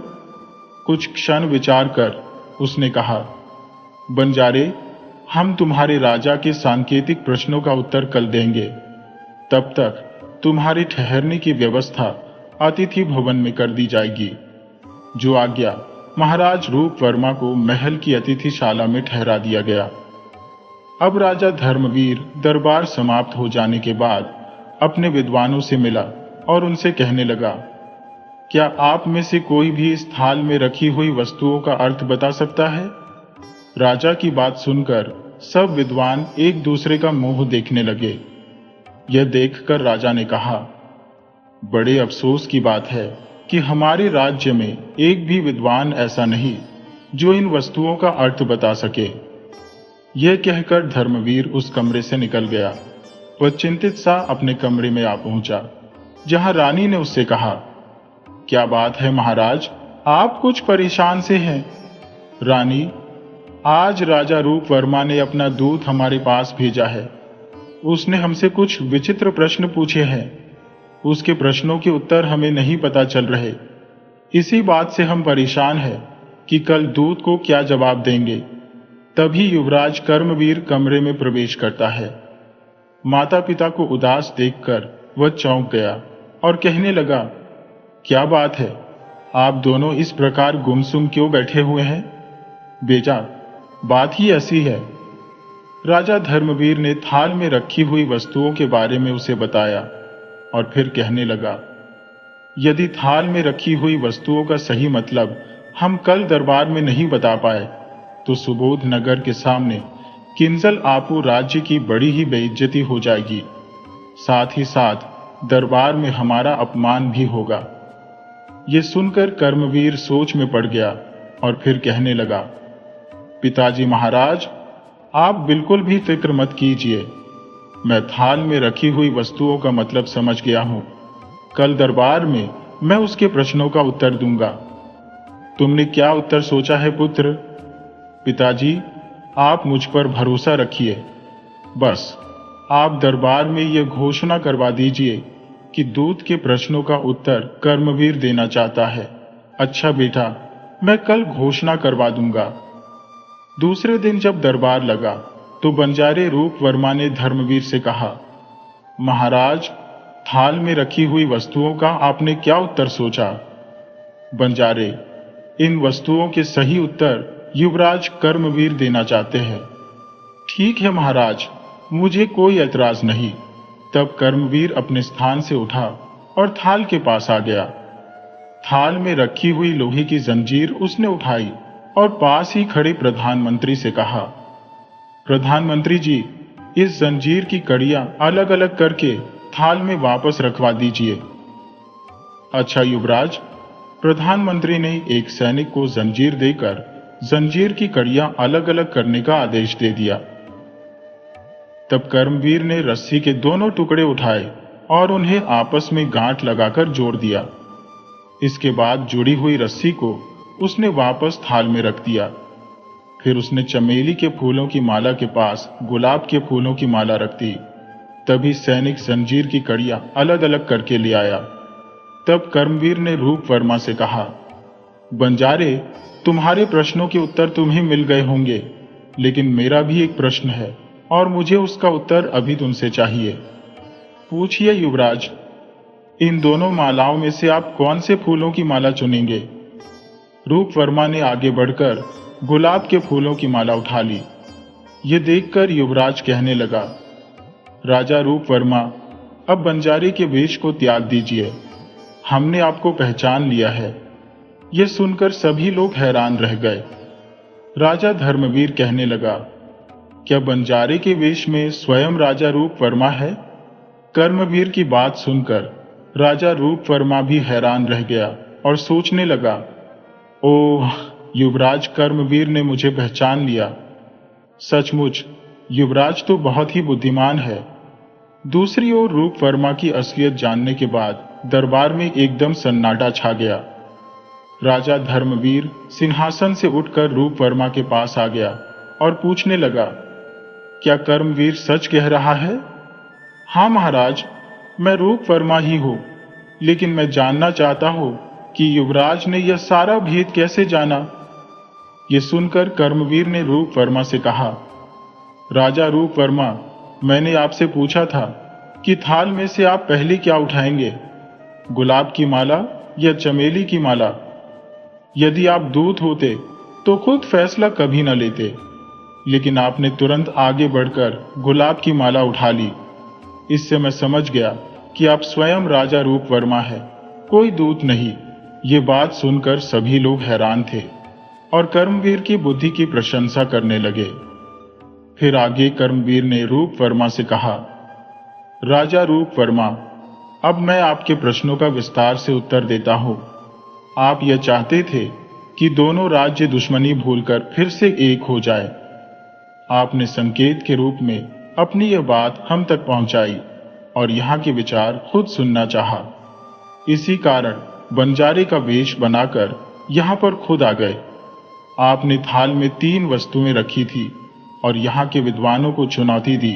कुछ क्षण विचार कर उसने कहा, बंजारे, हम तुम्हारे राजा के सांकेतिक प्रश्नों का उत्तर कल देंगे। तब तक तुम्हारी ठहरने की व्यवस्था अतिथि भवन में कर दी जाएगी। जो आज्ञा। महाराज रूप वर्मा को महल की अतिथिशाला में ठहरा दिया गया। अब राजा धर्मवीर दरबार समाप्त हो जाने के बाद अपने विद्वानों से मिला और उनसे कहने लगा, क्या आप में से कोई भी इस थाल में रखी हुई वस्तुओं का अर्थ बता सकता है? राजा की बात सुनकर सब विद्वान एक दूसरे का मुंह देखने लगे। यह देखकर राजा ने कहा, बड़े अफसोस की बात है कि हमारे राज्य में एक भी विद्वान ऐसा नहीं जो इन वस्तुओं का अर्थ बता सके। यह कहकर धर्मवीर उस कमरे से निकल गया। वह चिंतित सा अपने कमरे में आ पहुंचा, जहां रानी ने उससे कहा, क्या बात है महाराज, आप कुछ परेशान से हैं? रानी, आज राजा रूप वर्मा ने अपना दूत हमारे पास भेजा है। उसने हमसे कुछ विचित्र प्रश्न पूछे हैं। उसके प्रश्नों के उत्तर हमें नहीं पता चल रहे। इसी बात से हम परेशान हैं कि कल दूत को क्या जवाब देंगे। तभी युवराज कर्मवीर कमरे में प्रवेश करता है। माता पिता को उदास देखकर वह चौंक गया और कहने लगा, क्या बात है, आप दोनों इस प्रकार गुमसुम क्यों बैठे हुए हैं? बेटा, बात ही ऐसी है। राजा धर्मवीर ने थाल में रखी हुई वस्तुओं के बारे में उसे बताया और फिर कहने लगा, यदि थाल में रखी हुई वस्तुओं का सही मतलब हम कल दरबार में नहीं बता पाए तो सुबोध नगर के सामने किंजल आपू राज्य की बड़ी ही बेइज्जती हो जाएगी। साथ ही साथ दरबार में हमारा अपमान भी होगा। यह सुनकर कर्मवीर सोच में पड़ गया और फिर कहने लगा, पिताजी महाराज, आप बिल्कुल भी फिक्र मत कीजिए। मैं थाल में रखी हुई वस्तुओं का मतलब समझ गया हूं। कल दरबार में मैं उसके प्रश्नों का उत्तर दूंगा। तुमने क्या उत्तर सोचा है पुत्र? पिताजी, आप मुझ पर भरोसा रखिए। बस आप दरबार में यह घोषणा करवा दीजिए कि दूत के प्रश्नों का उत्तर कर्मवीर देना चाहता है। अच्छा बेटा, मैं कल घोषणा करवा दूंगा। दूसरे दिन जब दरबार लगा तो बंजारे रूप वर्मा ने धर्मवीर से कहा, महाराज, थाल में रखी हुई वस्तुओं का आपने क्या उत्तर सोचा? बंजारे, इन वस्तुओं के सही उत्तर युवराज कर्मवीर देना चाहते हैं। ठीक है महाराज, मुझे कोई ऐतराज नहीं। तब कर्मवीर अपने स्थान से उठा और थाल के पास आ गया। थाल में रखी हुई लोहे की जंजीर उसने उठाई और पास ही खड़े प्रधानमंत्री से कहा, प्रधानमंत्री जी, इस जंजीर की कड़ियां अलग अलग करके थाल में वापस रखवा दीजिए। अच्छा युवराज। प्रधानमंत्री ने एक सैनिक को जंजीर देकर जंजीर की कड़ियां अलग अलग करने का आदेश दे दिया। तब कर्मवीर ने रस्सी के दोनों टुकड़े उठाए और उन्हें आपस में गांठ लगाकर जोड़ दिया। इसके बाद जुड़ी हुई रस्सी को उसने वापस थाल में रख दिया। फिर उसने चमेली के फूलों की माला के पास गुलाब के फूलों की माला रख दी। तभी सैनिक जंजीर की कड़ियां अलग अलग करके ले आया। तब कर्मवीर ने रूप वर्मा से कहा, बंजारे, तुम्हारे प्रश्नों के उत्तर तुम्हें मिल गए होंगे, लेकिन मेरा भी एक प्रश्न है और मुझे उसका उत्तर अभी तुमसे चाहिए। पूछिए युवराज। इन दोनों मालाओं में से आप कौन से फूलों की माला चुनेंगे? रूप वर्मा ने आगे बढ़कर गुलाब के फूलों की माला उठा ली। ये देखकर युवराज कहने लगा, राजा रूप वर्मा, अब बंजारे के वेश को त्याग दीजिए। हमने आपको पहचान लिया है। यह सुनकर सभी लोग हैरान रह गए। राजा धर्मवीर कहने लगा, क्या बंजारे के वेश में स्वयं राजा रूप वर्मा है? कर्मवीर की बात सुनकर राजा रूप वर्मा भी हैरान रह गया और सोचने लगा, ओह, युवराज कर्मवीर ने मुझे पहचान लिया। सचमुच युवराज तो बहुत ही बुद्धिमान है। दूसरी ओर रूप वर्मा की असलियत जानने के बाद दरबार में एकदम सन्नाटा छा गया। राजा धर्मवीर सिंहासन से उठकर रूप वर्मा के पास आ गया और पूछने लगा, क्या कर्मवीर सच कह रहा है? हाँ महाराज, मैं रूप वर्मा ही हूं, लेकिन मैं जानना चाहता हूं कि युवराज ने यह सारा भेद कैसे जाना। यह सुनकर कर्मवीर ने रूप वर्मा से कहा, राजा रूप वर्मा, मैंने आपसे पूछा था कि थाल में से आप पहले क्या उठाएंगे, गुलाब की माला या चमेली की माला? यदि आप दूत होते तो खुद फैसला कभी न लेते, लेकिन आपने तुरंत आगे बढ़कर गुलाब की माला उठा ली। इससे मैं समझ गया कि आप स्वयं राजा रूप वर्मा हैं, कोई दूत नहीं। ये बात सुनकर सभी लोग हैरान थे और कर्मवीर की बुद्धि की प्रशंसा करने लगे। फिर आगे कर्मवीर ने रूप वर्मा से कहा, राजा रूप वर्मा, अब मैं आपके प्रश्नों का विस्तार से उत्तर देता हूं। आप यह चाहते थे कि दोनों राज्य दुश्मनी भूलकर फिर से एक हो जाए। आपने संकेत के रूप में अपनी यह बात हम तक पहुंचाई और यहाँ के विचार खुद सुनना चाहा। इसी कारण बंजारे का वेश बनाकर यहाँ पर खुद आ गए। आपने थाल में 3 वस्तुएं रखी थी और यहाँ के विद्वानों को चुनौती दी।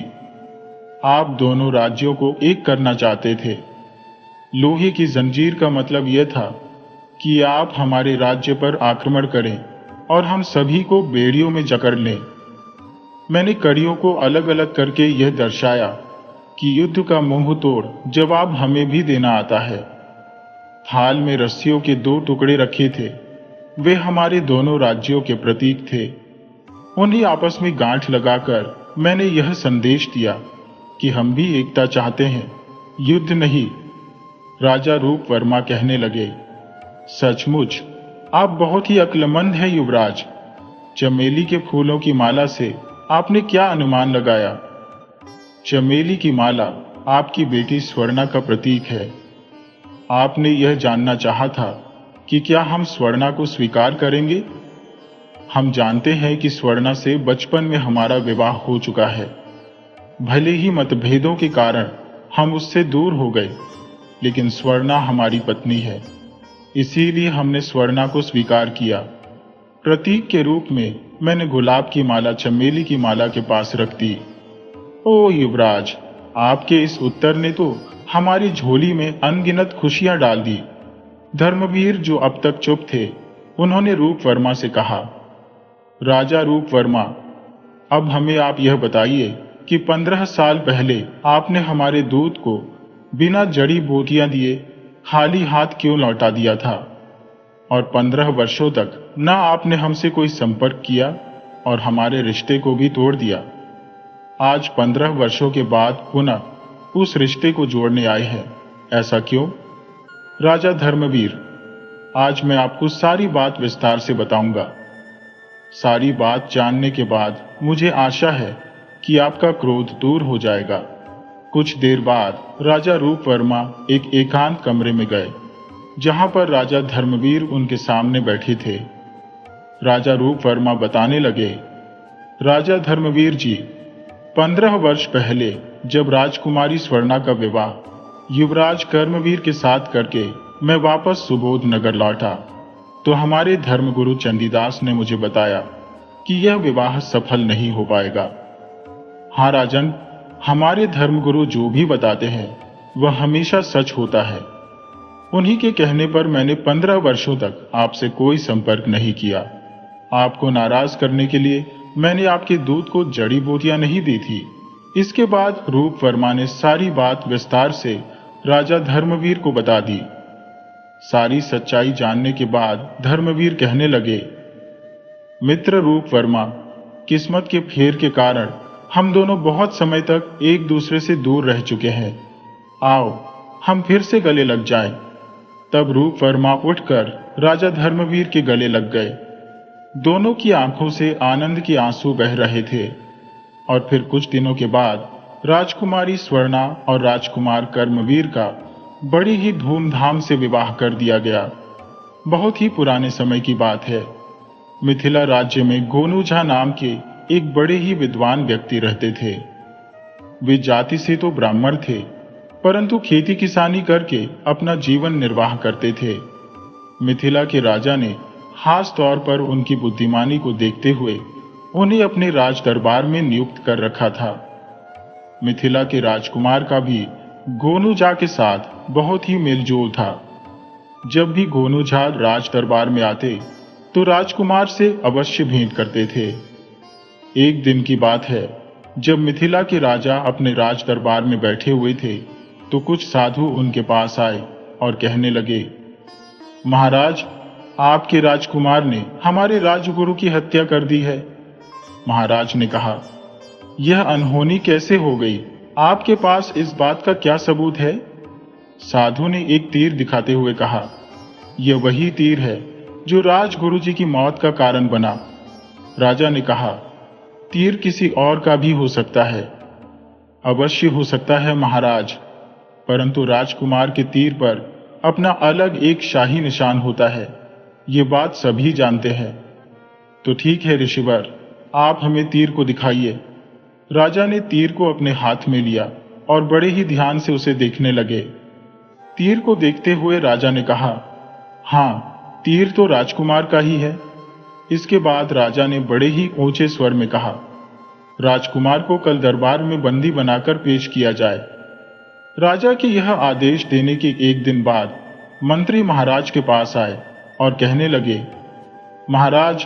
आप दोनों राज्यों को एक करना चाहते थे। लोहे की जंजीर का मतलब यह था कि आप हमारे राज्य पर आक्रमण करें और हम सभी को बेड़ियों में जकड़ लें। मैंने कड़ियों को अलग अलग करके यह दर्शाया कि युद्ध का मुंह तोड़ जवाब हमें भी देना आता है। थाल में रस्सियों के 2 टुकड़े रखे थे, वे हमारे दोनों राज्यों के प्रतीक थे। उन्हें आपस में गांठ लगाकर मैंने यह संदेश दिया कि हम भी एकता चाहते हैं, युद्ध नहीं। राजा रूप वर्मा कहने लगे, सचमुच आप बहुत ही अक्लमंद हैं युवराज। चमेली के फूलों की माला से आपने क्या अनुमान लगाया? चमेली की माला आपकी बेटी स्वर्णा का प्रतीक है। आपने यह जानना चाहा था कि क्या हम स्वर्णा को स्वीकार करेंगे। हम जानते हैं कि स्वर्णा से बचपन में हमारा विवाह हो चुका है। भले ही मतभेदों के कारण हम उससे दूर हो गए, लेकिन स्वर्णा हमारी पत्नी है, इसीलिए हमने स्वर्णा को स्वीकार किया। प्रतीक के रूप में मैंने गुलाब की माला चमेली की माला के पास रख दी। ओ युवराज, आपके इस उत्तर ने तो हमारी झोली में अनगिनत खुशियां डाल दी। धर्मवीर, जो अब तक चुप थे, उन्होंने रूप वर्मा से कहा, राजा रूप वर्मा, अब हमें आप यह बताइए कि 15 साल पहले आपने हमारे दूत को बिना जड़ी बूटियां दिए खाली हाथ क्यों लौटा दिया था, और 15 वर्षों तक ना आपने हमसे कोई संपर्क किया और हमारे रिश्ते को भी तोड़ दिया। आज 15 वर्षों के बाद पुनः उस रिश्ते को जोड़ने आए हैं, ऐसा क्यों? राजा धर्मवीर, आज मैं आपको सारी बात विस्तार से बताऊंगा। सारी बात जानने के बाद मुझे आशा है कि आपका क्रोध दूर हो जाएगा। कुछ देर बाद राजा रूपवर्मा एक एकांत कमरे में गए, जहां पर राजा धर्मवीर उनके सामने बैठे थे। राजा रूपवर्मा बताने लगे, राजा धर्मवीर जी, 15 वर्ष पहले जब राजकुमारी स्वर्णा का विवाह युवराज कर्मवीर के साथ करके मैं वापस सुबोध नगर लौटा, तो हमारे धर्मगुरु चंडीदास ने मुझे बताया कि यह विवाह सफल नहीं हो पाएगा। हाँ राजन, हमारे धर्मगुरु जो भी बताते हैं वह हमेशा सच होता है। उन्हीं के कहने पर मैंने 15 वर्षों तक आपसे कोई संपर्क नहीं किया। आपको नाराज करने के लिए मैंने आपके दूत को जड़ी बूटियां नहीं दी थी। इसके बाद रूपवर्मा ने सारी बात विस्तार से राजा धर्मवीर को बता दी। सारी सच्चाई जानने के बाद धर्मवीर कहने लगे, मित्र रूपवर्मा, किस्मत के फेर के कारण हम दोनों बहुत समय तक एक दूसरे से दूर रह चुके हैं। आओ हम फिर से गले लग जाएं। तब रूपवर्मा उठकर राजा धर्मवीर के गले लग गए। दोनों की आंखों से आनंद के आंसू बह रहे थे। और फिर कुछ दिनों के बाद राजकुमारी स्वर्णा और राजकुमार कर्मवीर का बड़ी ही धूमधाम से विवाह कर दिया गया। बहुत ही पुराने समय की बात है। मिथिला राज्य में गोनू झा नाम के एक बड़े ही विद्वान व्यक्ति रहते थे। वे जाति से तो ब्राह्मण थे, परंतु खेती किसानी करके अपना जीवन निर्वाह करते थे। मिथिला के राजा ने खास तौर पर उनकी बुद्धिमानी को देखते हुए उन्हें अपने राज दरबार में नियुक्त कर रखा था। मिथिला के राजकुमार का भी गोनू झा के साथ बहुत ही मेलजोल था। जब भी गोनू झा राज दरबार में आते तो राजकुमार से अवश्य भेंट करते थे। एक दिन की बात है, जब मिथिला के राजा अपने राज दरबार में बैठे हुए थे तो कुछ साधु उनके पास आए और कहने लगे, महाराज, आपके राजकुमार ने हमारे राजगुरु की हत्या कर दी है। महाराज ने कहा, यह अनहोनी कैसे हो गई? आपके पास इस बात का क्या सबूत है? साधु ने एक तीर दिखाते हुए कहा, यह वही तीर है जो राजगुरु जी की मौत का कारण बना। राजा ने कहा, तीर किसी और का भी हो सकता है। अवश्य हो सकता है महाराज, परंतु राजकुमार के तीर पर अपना अलग एक शाही निशान होता है, ये बात सभी जानते हैं। तो ठीक है ऋषिवर, आप हमें तीर को दिखाइए। राजा ने तीर को अपने हाथ में लिया और बड़े ही ध्यान से उसे देखने लगे। तीर को देखते हुए राजा ने कहा, हाँ, तीर तो राजकुमार का ही है। इसके बाद राजा ने बड़े ही ऊंचे स्वर में कहा, राजकुमार को कल दरबार में बंदी बनाकर पेश किया जाए। राजा के यह आदेश देने के एक दिन बाद मंत्री महाराज के पास आए और कहने लगे, महाराज,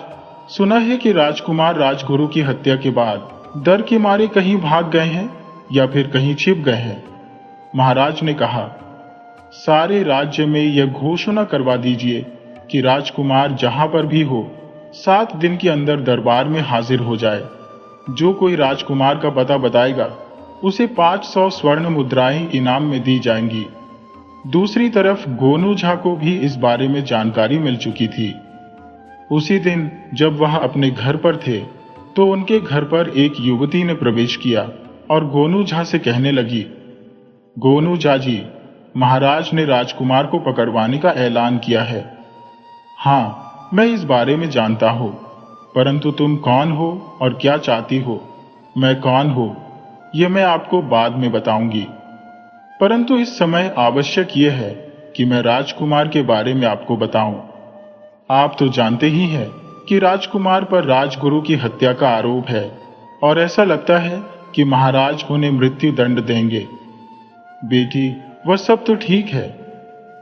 सुना है कि राजकुमार राजगुरु की हत्या के बाद डर के मारे कहीं भाग गए हैं या फिर कहीं छिप गए हैं। महाराज ने कहा, सारे राज्य में यह घोषणा करवा दीजिए कि राजकुमार जहां पर भी हो 7 दिन के अंदर दरबार में हाजिर हो जाए। जो कोई राजकुमार का पता बताएगा उसे 500 स्वर्ण मुद्राएं इनाम में दी जाएंगी। दूसरी तरफ गोनू झा को भी इस बारे में जानकारी मिल चुकी थी। उसी दिन जब वह अपने घर पर थे तो उनके घर पर एक युवती ने प्रवेश किया और गोनू झा से कहने लगी, गोनू झा जी, महाराज ने राजकुमार को पकड़वाने का ऐलान किया है। हाँ, मैं इस बारे में जानता हूं, परंतु तुम कौन हो और क्या चाहती हो? मैं कौन हूं यह मैं आपको बाद में बताऊंगी, परंतु इस समय आवश्यक यह है कि मैं राजकुमार के बारे में आपको बताऊं। आप तो जानते ही हैं कि राजकुमार पर राजगुरु की हत्या का आरोप है और ऐसा लगता है कि महाराज उन्हें मृत्यु दंड देंगे। बेटी, वह सब तो ठीक है,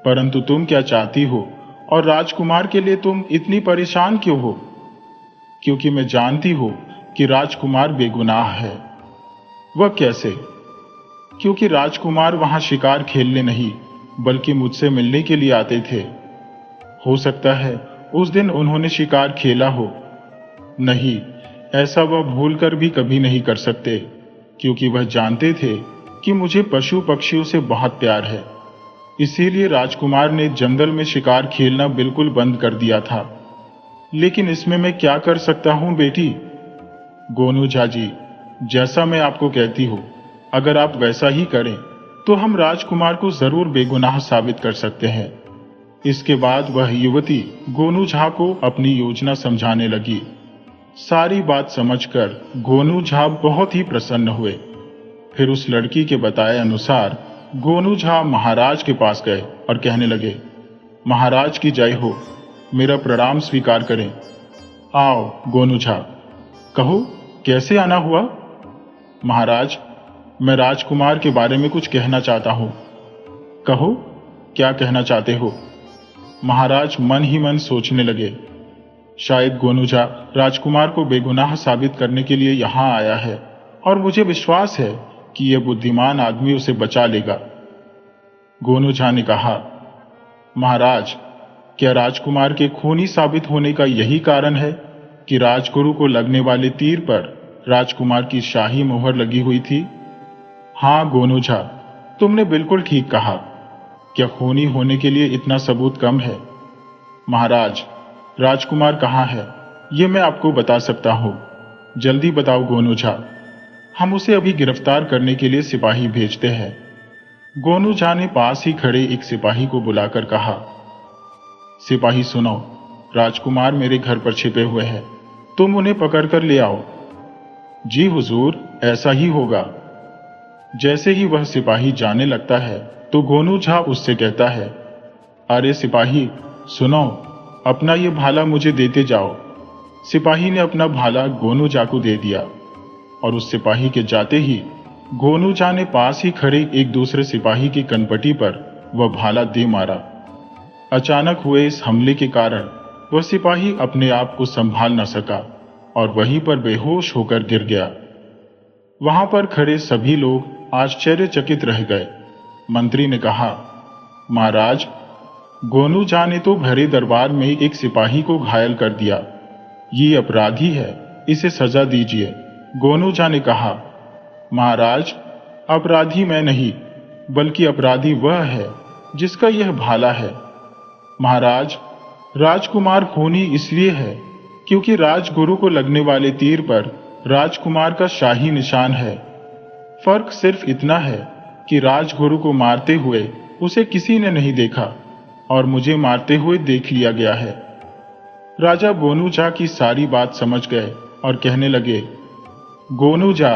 परंतु तुम क्या चाहती हो और राजकुमार के लिए तुम इतनी परेशान क्यों हो? क्योंकि मैं जानती हूं कि राजकुमार बेगुनाह है। वह कैसे? क्योंकि राजकुमार वहां शिकार खेलने नहीं बल्कि मुझसे मिलने के लिए आते थे। हो सकता है उस दिन उन्होंने शिकार खेला हो। नहीं, ऐसा वह भूलकर भी कभी नहीं कर सकते, क्योंकि वह जानते थे कि मुझे पशु पक्षियों से बहुत प्यार है। इसीलिए राजकुमार ने जंगल में शिकार खेलना बिल्कुल बंद कर दिया था। लेकिन इसमें मैं क्या कर सकता हूं बेटी? गोनू झा जी, जैसा मैं आपको कहती हूं, अगर आप वैसा ही करें तो हम राजकुमार को जरूर बेगुनाह साबित कर सकते हैं। इसके बाद वह युवती गोनू झा को अपनी योजना समझाने लगी। सारी बात समझकर गोनू झा बहुत ही प्रसन्न हुए। फिर उस लड़की के बताए अनुसार गोनू झा महाराज के पास गए और कहने लगे, महाराज की जय हो, मेरा प्रणाम स्वीकार करें। आओ गोनू झा, कहो कैसे आना हुआ? महाराज, मैं राजकुमार के बारे में कुछ कहना चाहता हूं। कहो, क्या कहना चाहते हो? महाराज मन ही मन सोचने लगे। शायद गोनू झा राजकुमार को बेगुनाह साबित करने के लिए यहां आया है और मुझे विश्वास है कि यह बुद्धिमान आदमी उसे बचा लेगा। गोनू झा ने कहा, महाराज, क्या राजकुमार के खूनी साबित होने का यही कारण है कि राजगुरु को लगने वाले तीर पर राजकुमार की शाही मोहर लगी हुई थी? हाँ गोनू झा, तुमने बिल्कुल ठीक कहा। क्या खूनी होने के लिए इतना सबूत कम है? महाराज, राजकुमार कहाँ है ये मैं आपको बता सकता हूं। जल्दी बताओ गोनू झा, हम उसे अभी गिरफ्तार करने के लिए सिपाही भेजते हैं। गोनू झा ने पास ही खड़े एक सिपाही को बुलाकर कहा, सिपाही सुनो, राजकुमार मेरे घर पर छिपे हुए हैं, तुम उन्हें पकड़कर ले आओ। जी हुजूर, ऐसा ही होगा। जैसे ही वह सिपाही जाने लगता है तो गोनू झा उससे कहता है, अरे सिपाही सुनो, अपना ये भाला मुझे देते जाओ। सिपाही ने अपना भाला गोनू झा को दे दिया और उस सिपाही के जाते ही गोनू झा ने पास ही खड़े एक दूसरे सिपाही की कनपटी पर वह भाला दे मारा। अचानक हुए इस हमले के कारण वह सिपाही अपने आप को संभाल न सका और वहीं पर बेहोश होकर गिर गया। वहां पर खड़े सभी लोग आश्चर्यचकित रह गए। मंत्री ने कहा, महाराज, गोनू झा ने तो भरे दरबार में एक सिपाही को घायल कर दिया। ये अपराधी है, इसे सजा दीजिए। गोनू झा ने कहा, महाराज, अपराधी मैं नहीं बल्कि अपराधी वह है जिसका यह भाला है। महाराज, राजकुमार खूनी इसलिए है क्योंकि राजगुरु को लगने वाले तीर पर राजकुमार का शाही निशान है। फर्क सिर्फ इतना है कि राजगुरु को मारते हुए उसे किसी ने नहीं देखा और मुझे मारते हुए देख लिया गया है। राजा गोनू झा की सारी बात समझ गए और कहने लगे, गोनू झा,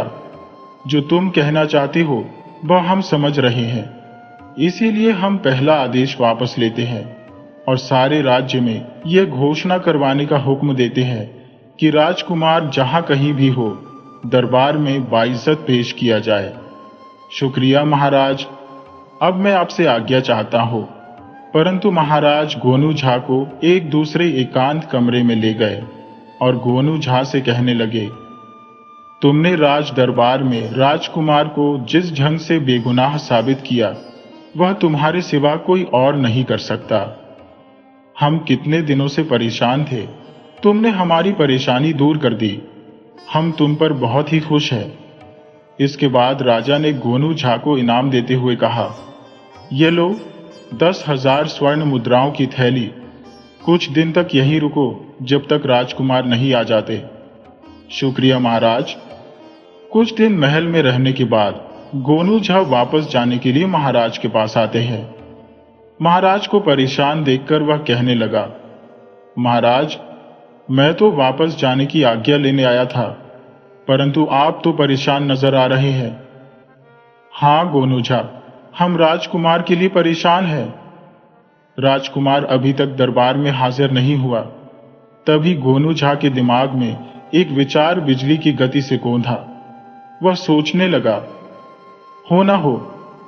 जो तुम कहना चाहते हो वह हम समझ रहे हैं। इसीलिए हम पहला आदेश वापस लेते हैं और सारे राज्य में यह घोषणा करवाने का हुक्म देते हैं कि राजकुमार जहां कहीं भी हो, दरबार में बाइज्जत पेश किया जाए। शुक्रिया महाराज, अब मैं आपसे आज्ञा चाहता हूं। परंतु महाराज गोनू झा को एक दूसरे एकांत कमरे में ले गए और गोनू झा से कहने लगे, तुमने राज दरबार में राजकुमार को जिस ढंग से बेगुनाह साबित किया वह तुम्हारे सिवा कोई और नहीं कर सकता। हम कितने दिनों से परेशान थे, तुमने हमारी परेशानी दूर कर दी। हम तुम पर बहुत ही खुश हैं। इसके बाद राजा ने गोनू झा को इनाम देते हुए कहा, ये लो 10,000 स्वर्ण मुद्राओं की थैली। कुछ दिन तक यहीं रुको जब तक राजकुमार नहीं आ जाते। शुक्रिया महाराज। कुछ दिन महल में रहने के बाद गोनू झा वापस जाने के लिए महाराज के पास आते हैं। महाराज को परेशान देखकर वह कहने लगा, महाराज, मैं तो वापस जाने की आज्ञा लेने आया था, परंतु आप तो परेशान नजर आ रहे हैं। हाँ गोनू झा, हम राजकुमार के लिए परेशान हैं। राजकुमार अभी तक दरबार में हाजिर नहीं हुआ। तभी गोनू झा के दिमाग में एक विचार बिजली की गति से कौंधा। वह सोचने लगा, हो ना हो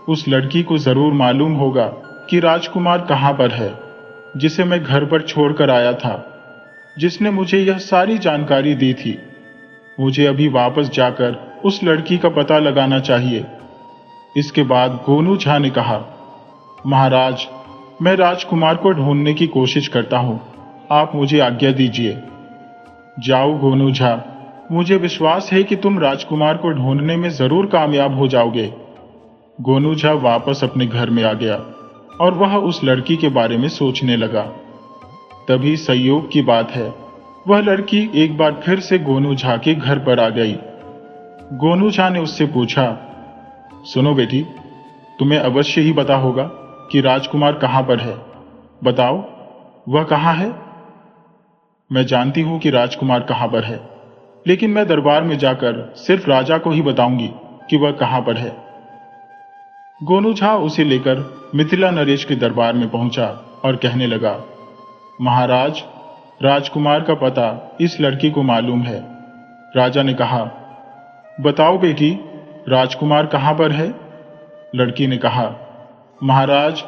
उस लड़की को जरूर मालूम होगा कि राजकुमार कहां पर है, जिसे मैं घर पर छोड़कर आया था, जिसने मुझे यह सारी जानकारी दी थी। मुझे अभी वापस जाकर उस लड़की का पता लगाना चाहिए। इसके बाद गोनू झा ने कहा, महाराज, मैं राजकुमार को ढूंढने की कोशिश करता हूं, आप मुझे आज्ञा दीजिए। जाओ गोनू झा, मुझे विश्वास है कि तुम राजकुमार को ढूंढने में जरूर कामयाब हो जाओगे। गोनू झा वापस अपने घर में आ गया और वह उस लड़की के बारे में सोचने लगा। तभी संयोग की बात है, वह लड़की एक बार फिर से गोनू झा के घर पर आ गई। गोनू झा ने उससे पूछा, सुनो बेटी, तुम्हें अवश्य ही पता होगा कि राजकुमार कहां पर है। बताओ, वह कहां है? मैं जानती हूं कि राजकुमार कहां पर है, लेकिन मैं दरबार में जाकर सिर्फ राजा को ही बताऊंगी कि वह कहां पर है। गोनू झा उसे लेकर मिथिला नरेश के दरबार में पहुंचा और कहने लगा, महाराज, राजकुमार का पता इस लड़की को मालूम है। राजा ने कहा, बताओ बेटी, राजकुमार कहां पर है? लड़की ने कहा, महाराज,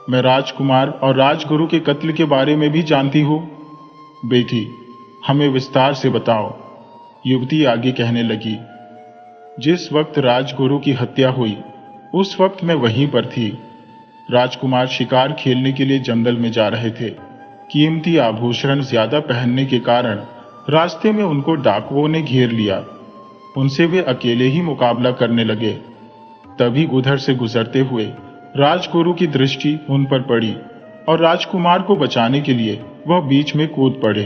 मैं राजकुमार और राजगुरु के कत्ल के बारे में भी जानती हूं। बेटी, हमें विस्तार से बताओ। युवती आगे कहने लगी, जिस वक्त राजगुरु की हत्या हुई उस वक्त मैं वहीं पर थी। राजकुमार शिकार खेलने के लिए जंगल में जा रहे थे। कीमती आभूषण ज्यादा पहनने के कारण रास्ते में उनको डाकुओं ने घेर लिया। उनसे वे अकेले ही मुकाबला करने लगे। तभी उधर से गुजरते हुए राजगुरु की दृष्टि उन पर पड़ी और राजकुमार को बचाने के लिए वह बीच में कूद पड़े।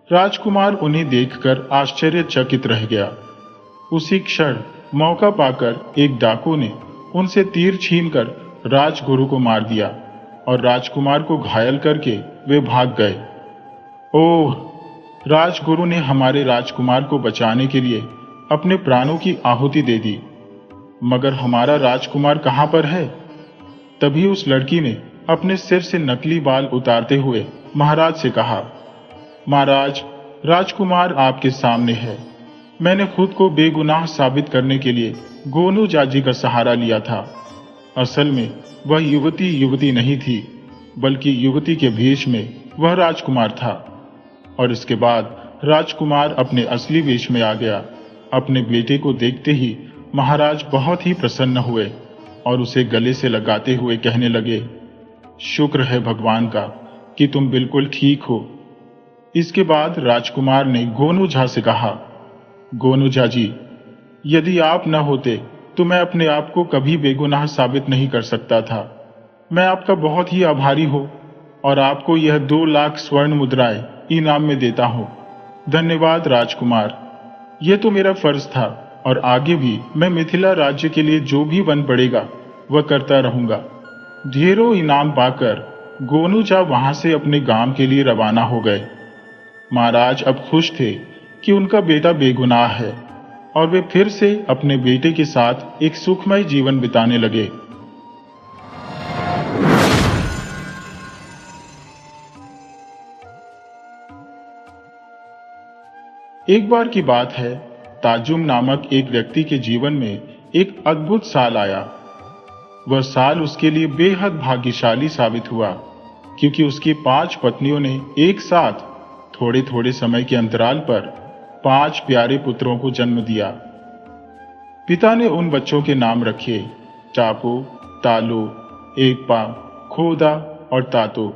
राजकुमार उन्हें देखकर आश्चर्यचकित रह गया। उसी क्षण मौका पाकर एक डाकू ने उनसे तीर छीनकर राजगुरु को मार दिया और राजकुमार को घायल करके वे भाग गए। ओह! राजगुरु ने हमारे राजकुमार को बचाने के लिए अपने प्राणों की आहुति दे दी, मगर हमारा राजकुमार कहां पर है? तभी उस लड़की ने अपने सिर से नकली बाल उतारते हुए महाराज से कहा, महाराज, राजकुमार आपके सामने है। मैंने खुद को बेगुनाह साबित करने के लिए गोनू जाजी का सहारा लिया था। असल में वह युवती नहीं थी, बल्कि युवती के भेष में वह राजकुमार था। और इसके बाद राजकुमार अपने असली वेश में आ गया। अपने बेटे को देखते ही महाराज बहुत ही प्रसन्न हुए और उसे गले से लगाते हुए कहने लगे, शुक्र है भगवान का कि तुम बिल्कुल ठीक हो। इसके बाद राजकुमार ने गोनू झा से कहा, गोनू झा जी, यदि आप न होते तो मैं अपने आप को कभी बेगुनाह साबित नहीं कर सकता था। मैं आपका बहुत ही आभारी हूं और आपको यह 2 लाख स्वर्ण मुद्राएं इनाम में देता हूं। धन्यवाद राजकुमार। यह तो मेरा फर्ज था और आगे भी मैं मिथिला राज्य के लिए जो भी बन पड़ेगा वह करता रहूंगा। ढेरों इनाम पाकर गोनू झा वहां से अपने गांव के लिए रवाना हो गए। महाराज अब खुश थे कि उनका बेटा बेगुनाह है और वे फिर से अपने बेटे के साथ एक सुखमय जीवन बिताने लगे। एक बार की बात है, ताजुम नामक एक व्यक्ति के जीवन में एक अद्भुत साल आया। वह साल उसके लिए बेहद भाग्यशाली साबित हुआ, क्योंकि उसकी 5 पत्नियों ने एक साथ थोड़े थोड़े समय के अंतराल पर 5 प्यारे पुत्रों को जन्म दिया। पिता ने उन बच्चों के नाम रखे टापू, तालो, एकपा, खोदा और तातो।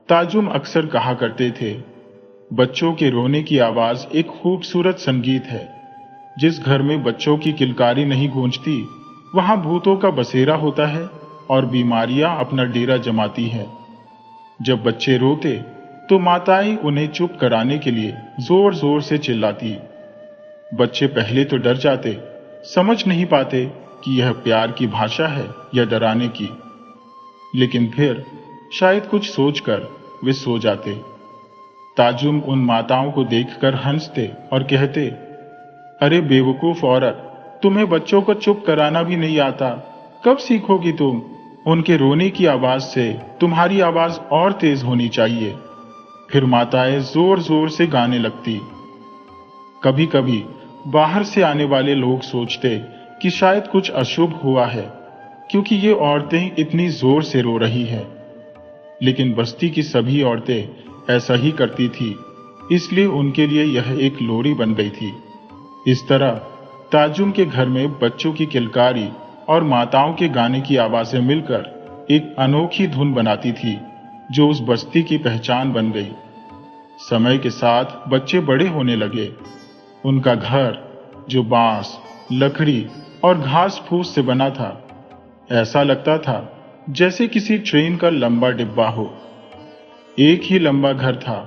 ताजुम अक्सर कहा करते थे, बच्चों के रोने की आवाज एक खूबसूरत संगीत है। जिस घर में बच्चों की किलकारी नहीं गूंजती, वहां भूतों का बसेरा होता है और बीमारियां अपना डेरा जमाती हैं। जब बच्चे रोते तो माताएं उन्हें चुप कराने के लिए जोर जोर से चिल्लाती। बच्चे पहले तो डर जाते, समझ नहीं पाते कि यह प्यार की भाषा है या डराने की, लेकिन फिर शायद कुछ सोचकर वे सो जाते। ताजुम उन माताओं को देखकर हंसते और कहते, अरे बेवकूफ औरत, तुम्हें बच्चों को चुप कराना भी नहीं आता, कब सीखोगी तुम? उनके रोने की आवाज से तुम्हारी आवाज और तेज होनी चाहिए। फिर माताएं जोर जोर से गाने लगती। कभी कभी बाहर से आने वाले लोग सोचते कि शायद कुछ अशुभ हुआ है, क्योंकि ये औरतें इतनी जोर से रो रही हैं। लेकिन बस्ती की सभी औरतें ऐसा ही करती थी इसलिए उनके लिए यह एक लोरी बन गई थी। इस तरह ताजुम के घर में बच्चों की किलकारी और माताओं के गाने की आवाजें मिलकर एक अनोखी धुन बनाती थी, जो उस बस्ती की पहचान बन गई। समय के साथ बच्चे बड़े होने लगे। उनका घर, जो बांस, लकड़ी और घास फूस से बना था, ऐसा लगता था जैसे किसी ट्रेन का लंबा डिब्बा हो। एक ही लंबा घर था,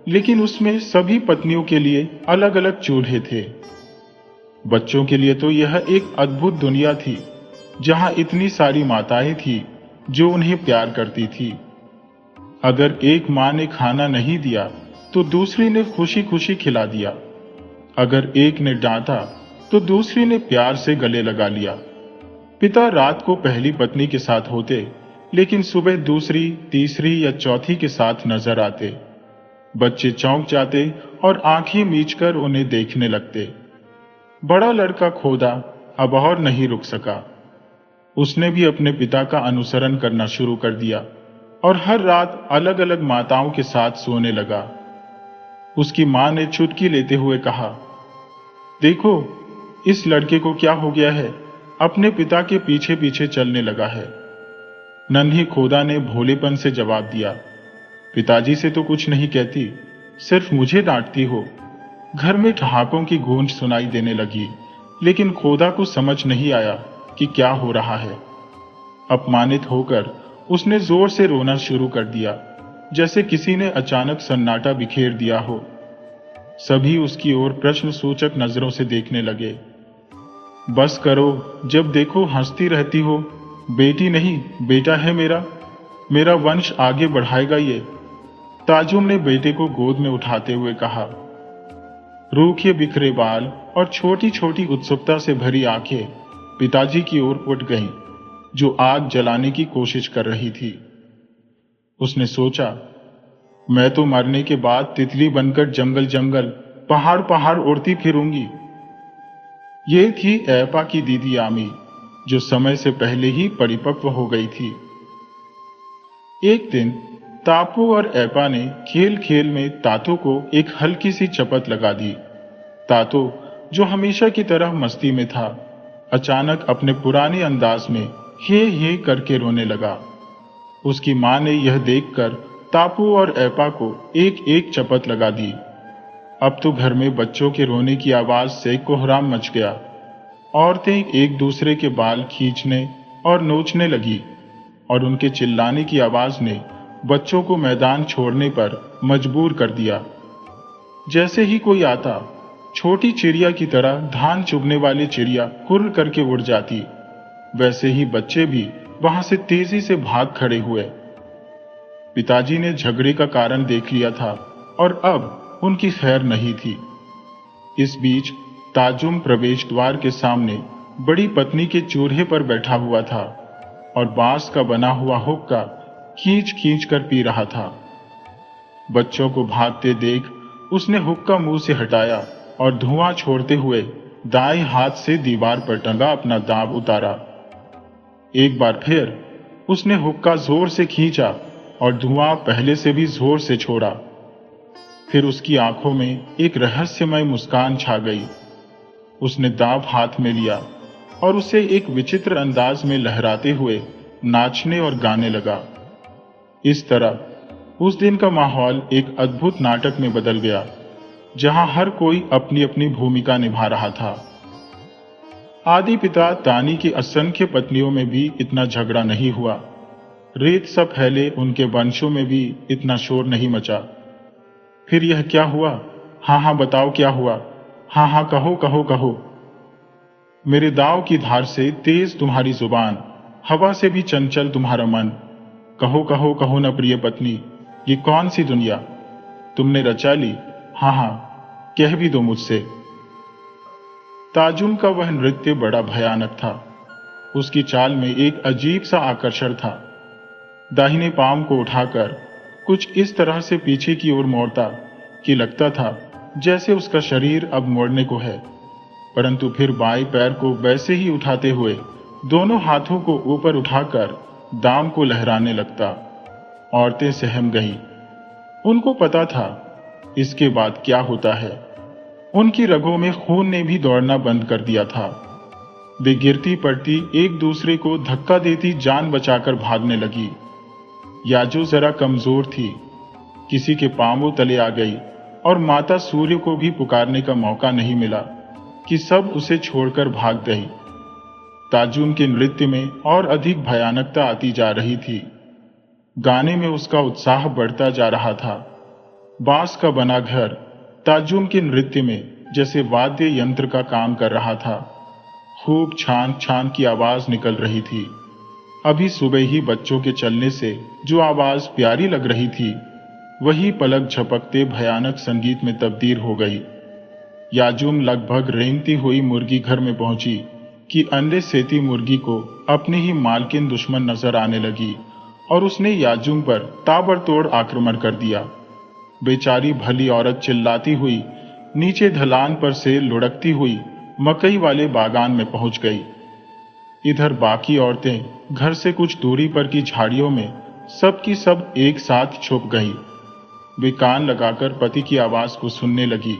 लेकिन उसमें सभी पत्नियों के लिए अलग अलग चूल्हे थे। बच्चों के लिए तो यह एक अद्भुत दुनिया थी, जहां इतनी सारी माताएं थी जो उन्हें प्यार करती थी। अगर एक मां ने खाना नहीं दिया तो दूसरी ने खुशी खुशी खिला दिया। अगर एक ने डांटा तो दूसरी ने प्यार से गले लगा लिया। पिता रात को पहली पत्नी के साथ होते, लेकिन सुबह दूसरी, तीसरी या चौथी के साथ नजर आते। बच्चे चौंक जाते और आंखें मीचकर उन्हें देखने लगते। बड़ा लड़का खोदा अब और नहीं रुक सका। उसने भी अपने पिता का अनुसरण करना शुरू कर दिया और हर रात अलग अलग माताओं के साथ सोने लगा। उसकी मां ने चुटकी लेते हुए कहा, देखो, इस लड़के को क्या हो गया है, अपने पिता के पीछे पीछे चलने लगा है। नन्ही खोदा ने भोलेपन से जवाब दिया, पिताजी से तो कुछ नहीं कहती, सिर्फ मुझे डांटती हो। घर में ठहाकों की गूंज सुनाई देने लगी, लेकिन खोदा को समझ नहीं आया कि क्या हो रहा है। अपमानित होकर उसने जोर से रोना शुरू कर दिया, जैसे किसी ने अचानक सन्नाटा बिखेर दिया हो। सभी उसकी ओर प्रश्नसूचक नजरों से देखने लगे। बस करो, जब देखो हंसती रहती हो। बेटी नहीं, बेटा है मेरा। मेरा वंश आगे बढ़ाएगा ये। ताजुम ने बेटे को गोद में उठाते हुए कहा। रूखे बिखरे बाल और छोटी छोटी उत्सुकता से भरी आंखें पिताजी की ओर उठ गईं, जो आग जलाने की कोशिश कर रही थी। उसने सोचा, मैं तो मरने के बाद तितली बनकर जंगल जंगल, पहाड़ पहाड़ उड़ती फिरूंगी। ये थी ऐपा की दीदी आमी, जो समय से पहले ही परिपक्व हो गई थी। एक दिन तापू और ऐपा ने खेल खेल में तातो को एक हल्की सी चपत लगा दी। तातो, जो हमेशा की तरह मस्ती में था, अचानक अपने पुराने अंदाज में हे करके रोने लगा। उसकी मां ने यह देखकर तापू और ऐपा को एक एक चपत लगा दी। अब तो घर में बच्चों के रोने की आवाज से कोहराम मच गया। औरतें एक दूसरे के बाल खींचने और नोचने लगी, और उनके चिल्लाने की आवाज ने बच्चों को मैदान छोड़ने पर मजबूर कर दिया। जैसे ही कोई आता, छोटी चिड़िया की तरह धान चुगने वाली चिड़िया हुर्र करके उड़ जाती, वैसे ही बच्चे भी वहां से तेजी से भाग खड़े हुए। पिताजी ने झगड़े का कारण देख लिया था और अब उनकी खैर नहीं थी। इस बीच ताजुम प्रवेश द्वार के सामने बड़ी पत्नी के चूल्हे पर बैठा हुआ था और बांस का बना हुआ हुक्का खींच खींच कर पी रहा था। बच्चों को भागते देख उसने हुक्का मुंह से हटाया और धुआं छोड़ते हुए दाएं हाथ से दीवार पर टंगा अपना दांव उतारा। एक बार फिर उसने हुक्का जोर से खींचा और धुआं पहले से भी जोर से छोड़ा। फिर उसकी आंखों में एक रहस्यमय मुस्कान छा गई। उसने दांव हाथ में लिया और उसे एक विचित्र अंदाज में लहराते हुए नाचने और गाने लगा। इस तरह उस दिन का माहौल एक अद्भुत नाटक में बदल गया, जहां हर कोई अपनी अपनी भूमिका निभा रहा था। आदि पिता तानी की असंख्य पत्नियों में भी इतना झगड़ा नहीं हुआ। रेत सा फैले उनके वंशों में भी इतना शोर नहीं मचा। फिर यह क्या हुआ? हाँ बताओ, क्या हुआ? हाँ कहो कहो कहो। मेरे दांव की धार से तेज तुम्हारी जुबान, हवा से भी चंचल तुम्हारा मन। कहो कहो कहो न प्रिय पत्नी, ये कौन सी दुनिया तुमने रचा ली? हाँ, कह भी दो मुझसे। ताजुम का वह नृत्य बड़ा भयानक था। उसकी चाल में एक अजीब सा आकर्षण था। दाहिने पांव को उठाकर कुछ इस तरह से पीछे की ओर मोड़ता कि लगता था जैसे उसका शरीर अब मोड़ने को है, परंतु फिर बाएं पैर को वैसे ही उठाते हुए दोनों हाथों को ऊपर उठाकर दाम को लहराने लगता। औरतें सहम गईं। उनको पता था इसके बाद क्या होता है। उनकी रगों में खून ने भी दौड़ना बंद कर दिया था। वे गिरती पड़ती एक दूसरे को धक्का देती जान बचाकर भागने लगी। याजू जरा कमजोर थी, किसी के पांवों तले आ गई और माता सूर्य को भी पुकारने का मौका नहीं मिला कि सब उसे छोड़कर भाग गई। ताजुन के नृत्य में और अधिक भयानकता आती जा रही थी। गाने में उसका उत्साह बढ़ता जा रहा था। बांस का बना घर ताजुन के नृत्य में जैसे वाद्य यंत्र का काम कर रहा था। खूब छान छान की आवाज निकल रही थी। अभी सुबह ही बच्चों के चलने से जो आवाज प्यारी लग रही थी, वही पलक झपकते भयानक संगीत में तब्दील हो गई। याजूम लगभग रेंगती हुई मुर्गी घर में पहुंची कि अंडे सेती मुर्गी को अपनी ही मालकिन दुश्मन नजर आने लगी और उसने याजूम पर ताबड़तोड़ आक्रमण कर दिया। बेचारी भली औरत चिल्लाती हुई नीचे ढलान पर से लुढ़कती हुई मकई वाले बागान में पहुंच गई। इधर बाकी औरतें घर से कुछ दूरी पर की झाड़ियों में सब की सब एक साथ छुप गई। वे कान लगाकर पति की आवाज को सुनने लगी।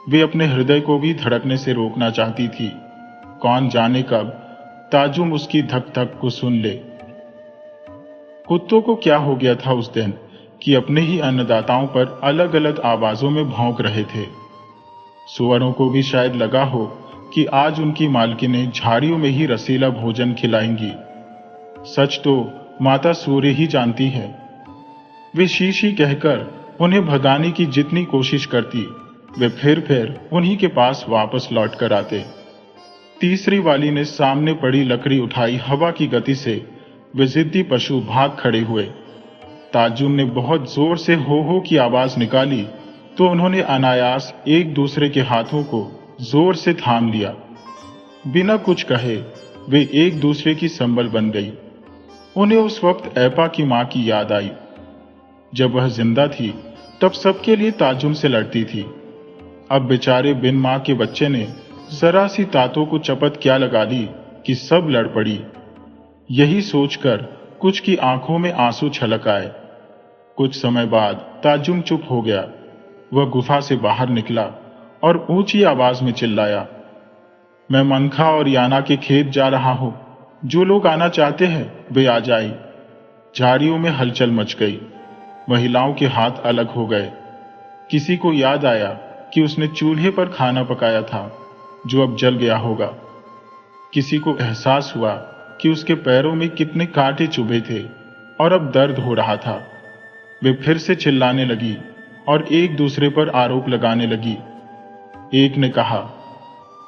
वे अपने हृदय को भी धड़कने से रोकना चाहती थी। कौन जाने कब ताजुम उसकी धक धक को सुन ले। कुत्तों को क्या हो गया था उस दिन कि अपने ही अन्नदाताओं पर अलग अलग आवाजों में भौंक रहे थे। सुअरों को भी शायद लगा हो कि आज उनकी मालकिनें झाड़ियों में ही रसीला भोजन खिलाएंगी। सच तो माता सूर्य ही जानती है। वे शीशी कहकर उन्हें भगाने की जितनी कोशिश करती, वे फिर उन्हीं के पास वापस लौट कर आते। तीसरी वाली ने सामने पड़ी लकड़ी उठाई। हवा की गति से वे जिद्दी पशु भाग खड़े हुए। ताजुम ने बहुत जोर से हो की आवाज निकाली तो उन्होंने अनायास एक दूसरे के हाथों को जोर से थाम लिया। बिना कुछ कहे वे एक दूसरे की संबल बन गई। उन्हें उस वक्त ऐपा की मां की याद आई। जब वह जिंदा थी तब सबके लिए ताजुम से लड़ती थी। अब बेचारे बिन मां के बच्चे ने जरा सी तातों को चपत क्या लगा दी कि सब लड़ पड़ी। यही सोचकर कुछ की आंखों में आंसू छलक आए। कुछ समय बाद ताजुम चुप हो गया। वह गुफा से बाहर निकला और ऊंची आवाज में चिल्लाया, मैं मनखा और याना के खेत जा रहा हूं। जो लोग आना चाहते हैं वे आ जाए। झाड़ियों में हलचल मच गई। महिलाओं के हाथ अलग हो गए। किसी को याद आया कि उसने चूल्हे पर खाना पकाया था जो अब जल गया होगा। किसी को एहसास हुआ कि उसके पैरों में कितने कांटे चुभे थे और अब दर्द हो रहा था। वे फिर से चिल्लाने लगी और एक दूसरे पर आरोप लगाने लगी। एक ने कहा,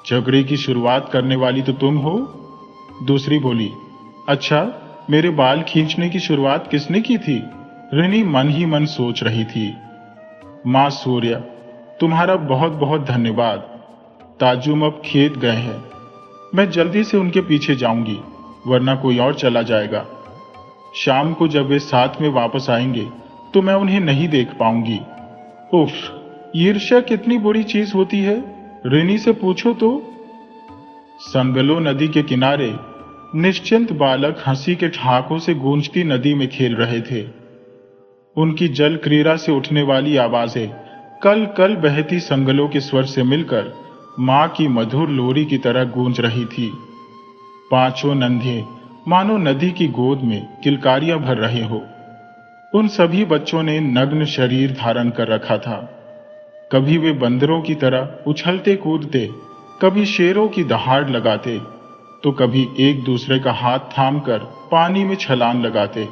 झगड़े की शुरुआत करने वाली तो तुम हो। दूसरी बोली, अच्छा मेरे बाल खींचने की शुरुआत किसने की थी। रिनी मन ही मन सोच रही थी, मां सूर्य तुम्हारा बहुत बहुत धन्यवाद। ताजुम अब खेत गए हैं। मैं जल्दी से उनके पीछे जाऊंगी वरना कोई और चला जाएगा। शाम को जब वे साथ में वापस आएंगे तो मैं उन्हें नहीं देख पाऊंगी। उफ, ईर्ष्या कितनी बुरी चीज होती है। रिनी से पूछो तो। संगलो नदी के किनारे निश्चिंत बालक हंसी के ठहाकों से गूंजती नदी में खेल रहे थे। उनकी जल क्रीड़ा से उठने वाली आवाजें कल कल बहती संगलों के स्वर से मिलकर मां की मधुर लोरी की तरह गूंज रही थी। पांचों नन्हे मानो नदी की गोद में किलकारियां भर रहे हो। उन सभी बच्चों ने नग्न शरीर धारण कर रखा था। कभी वे बंदरों की तरह उछलते कूदते, कभी शेरों की दहाड़ लगाते, तो कभी एक दूसरे का हाथ थामकर पानी में छलांग लगाते।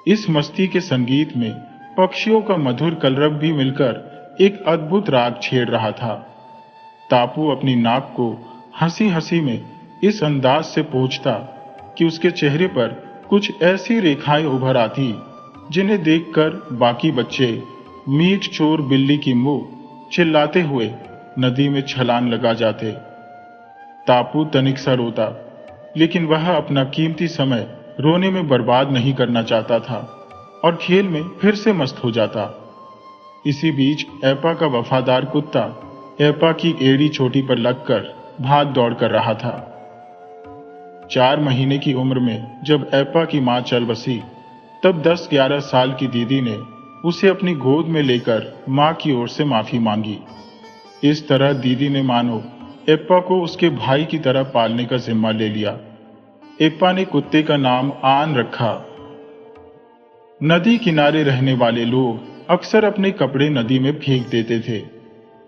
इस मस्ती के संगीत में पक्षियों का मधुर कलरव भी मिलकर एक अद्भुत राग छेड़ रहा था। तापू अपनी नाक को हंसी हंसी में इस अंदाज से पोंछता कि उसके चेहरे पर कुछ ऐसी रेखाएं उभर आती जिन्हें देखकर बाकी बच्चे मीट चोर बिल्ली की मुंह चिल्लाते हुए नदी में छलांग लगा जाते। तापू तनिक सा रोता, लेकिन वह अपना कीमती समय रोने में बर्बाद नहीं करना चाहता था और खेल में फिर से मस्त हो जाता। इसी बीच ऐपा का वफादार कुत्ता ऐपा की एड़ी चोटी पर लगकर भाग दौड़ कर रहा था। 4 महीने की उम्र में जब ऐपा की मां चल बसी, तब 10-11 साल की दीदी ने उसे अपनी गोद में लेकर माँ की ओर से माफी मांगी। इस तरह दीदी ने मानो एप्पा को उसके भाई की तरह पालने का जिम्मा ले लिया। एप्पा ने कुत्ते का नाम आन रखा। नदी किनारे रहने वाले लोग अक्सर अपने कपड़े नदी में फेंक देते थे,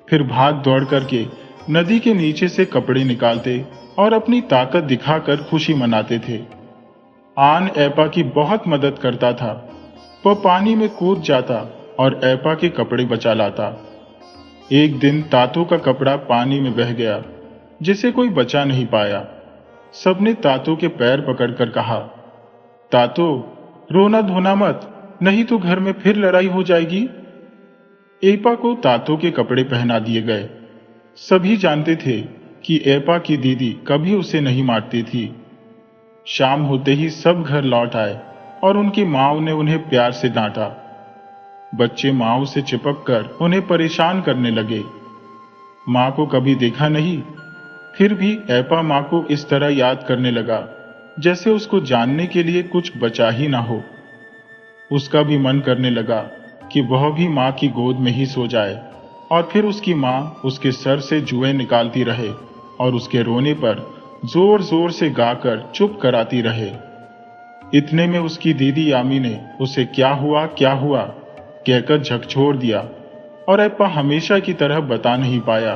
फिर भाग दौड़ करके नदी के नीचे से कपड़े निकालते और अपनी ताकत दिखाकर खुशी मनाते थे। आन एप्पा की बहुत मदद करता था। वह पानी में कूद जाता और एप्पा के कपड़े बचा लाता। एक दिन तातो का कपड़ा पानी में बह गया, जिसे कोई बचा नहीं पाया। सबने तातो के पैर पकड़कर कहा, तातो, रोना धोना मत, नहीं तो घर में फिर लड़ाई हो जाएगी। एप्पा को तातो के कपड़े पहना दिए गए। सभी जानते थे कि एप्पा की दीदी कभी उसे नहीं मारती थी। शाम होते ही सब घर लौट आए और उनकी माँ ने उन्हें प्यार से डांटा। बच्चे माँ से चिपककर उन्हें परेशान करने लगे। माँ को कभी देखा नहीं, फिर भी एप्पा माँ को इस तरह याद करने लगा जैसे उसको जानने के लिए कुछ बचा ही ना हो। उसका भी मन करने लगा कि वह भी माँ की गोद में ही सो जाए और फिर उसकी माँ उसके सर से जुएं निकालती रहे और उसके रोने पर जोर जोर से गाकर चुप कराती रहे। इतने में उसकी दीदी यामी ने उसे क्या हुआ कहकर झकझोर दिया और एप्पा हमेशा की तरह बता नहीं पाया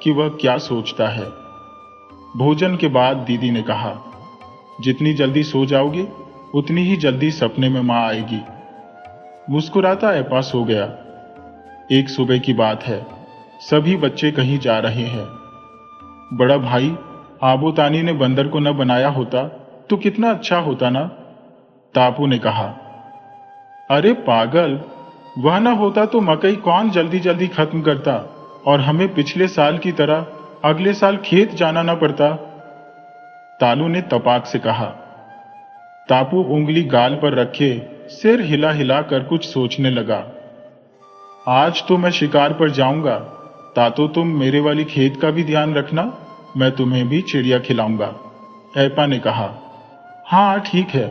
कि वह क्या सोचता है। भोजन के बाद दीदी ने कहा, जितनी जल्दी सो जाओगे उतनी ही जल्दी सपने में माँ आएगी। मुस्कुराता एप्पा सो गया। एक सुबह की बात है, सभी बच्चे कहीं जा रहे हैं। बड़ा भाई, आबोतानी ने बंदर को न बनाया होता तो कितना अच्छा होता ना, तापू ने कहा। अरे पागल, वह न होता तो मकई कौन जल्दी जल्दी खत्म करता और हमें पिछले साल की तरह अगले साल खेत जाना न पड़ता, तालू ने तपाक से कहा। तापू उंगली गाल पर रखे सिर हिला हिला कर कुछ सोचने लगा। आज तो मैं शिकार पर जाऊंगा, तातो तुम मेरे वाली खेत का भी ध्यान रखना, मैं तुम्हें भी चिड़िया खिलाऊंगा, एप्पा ने कहा। हाँ ठीक है,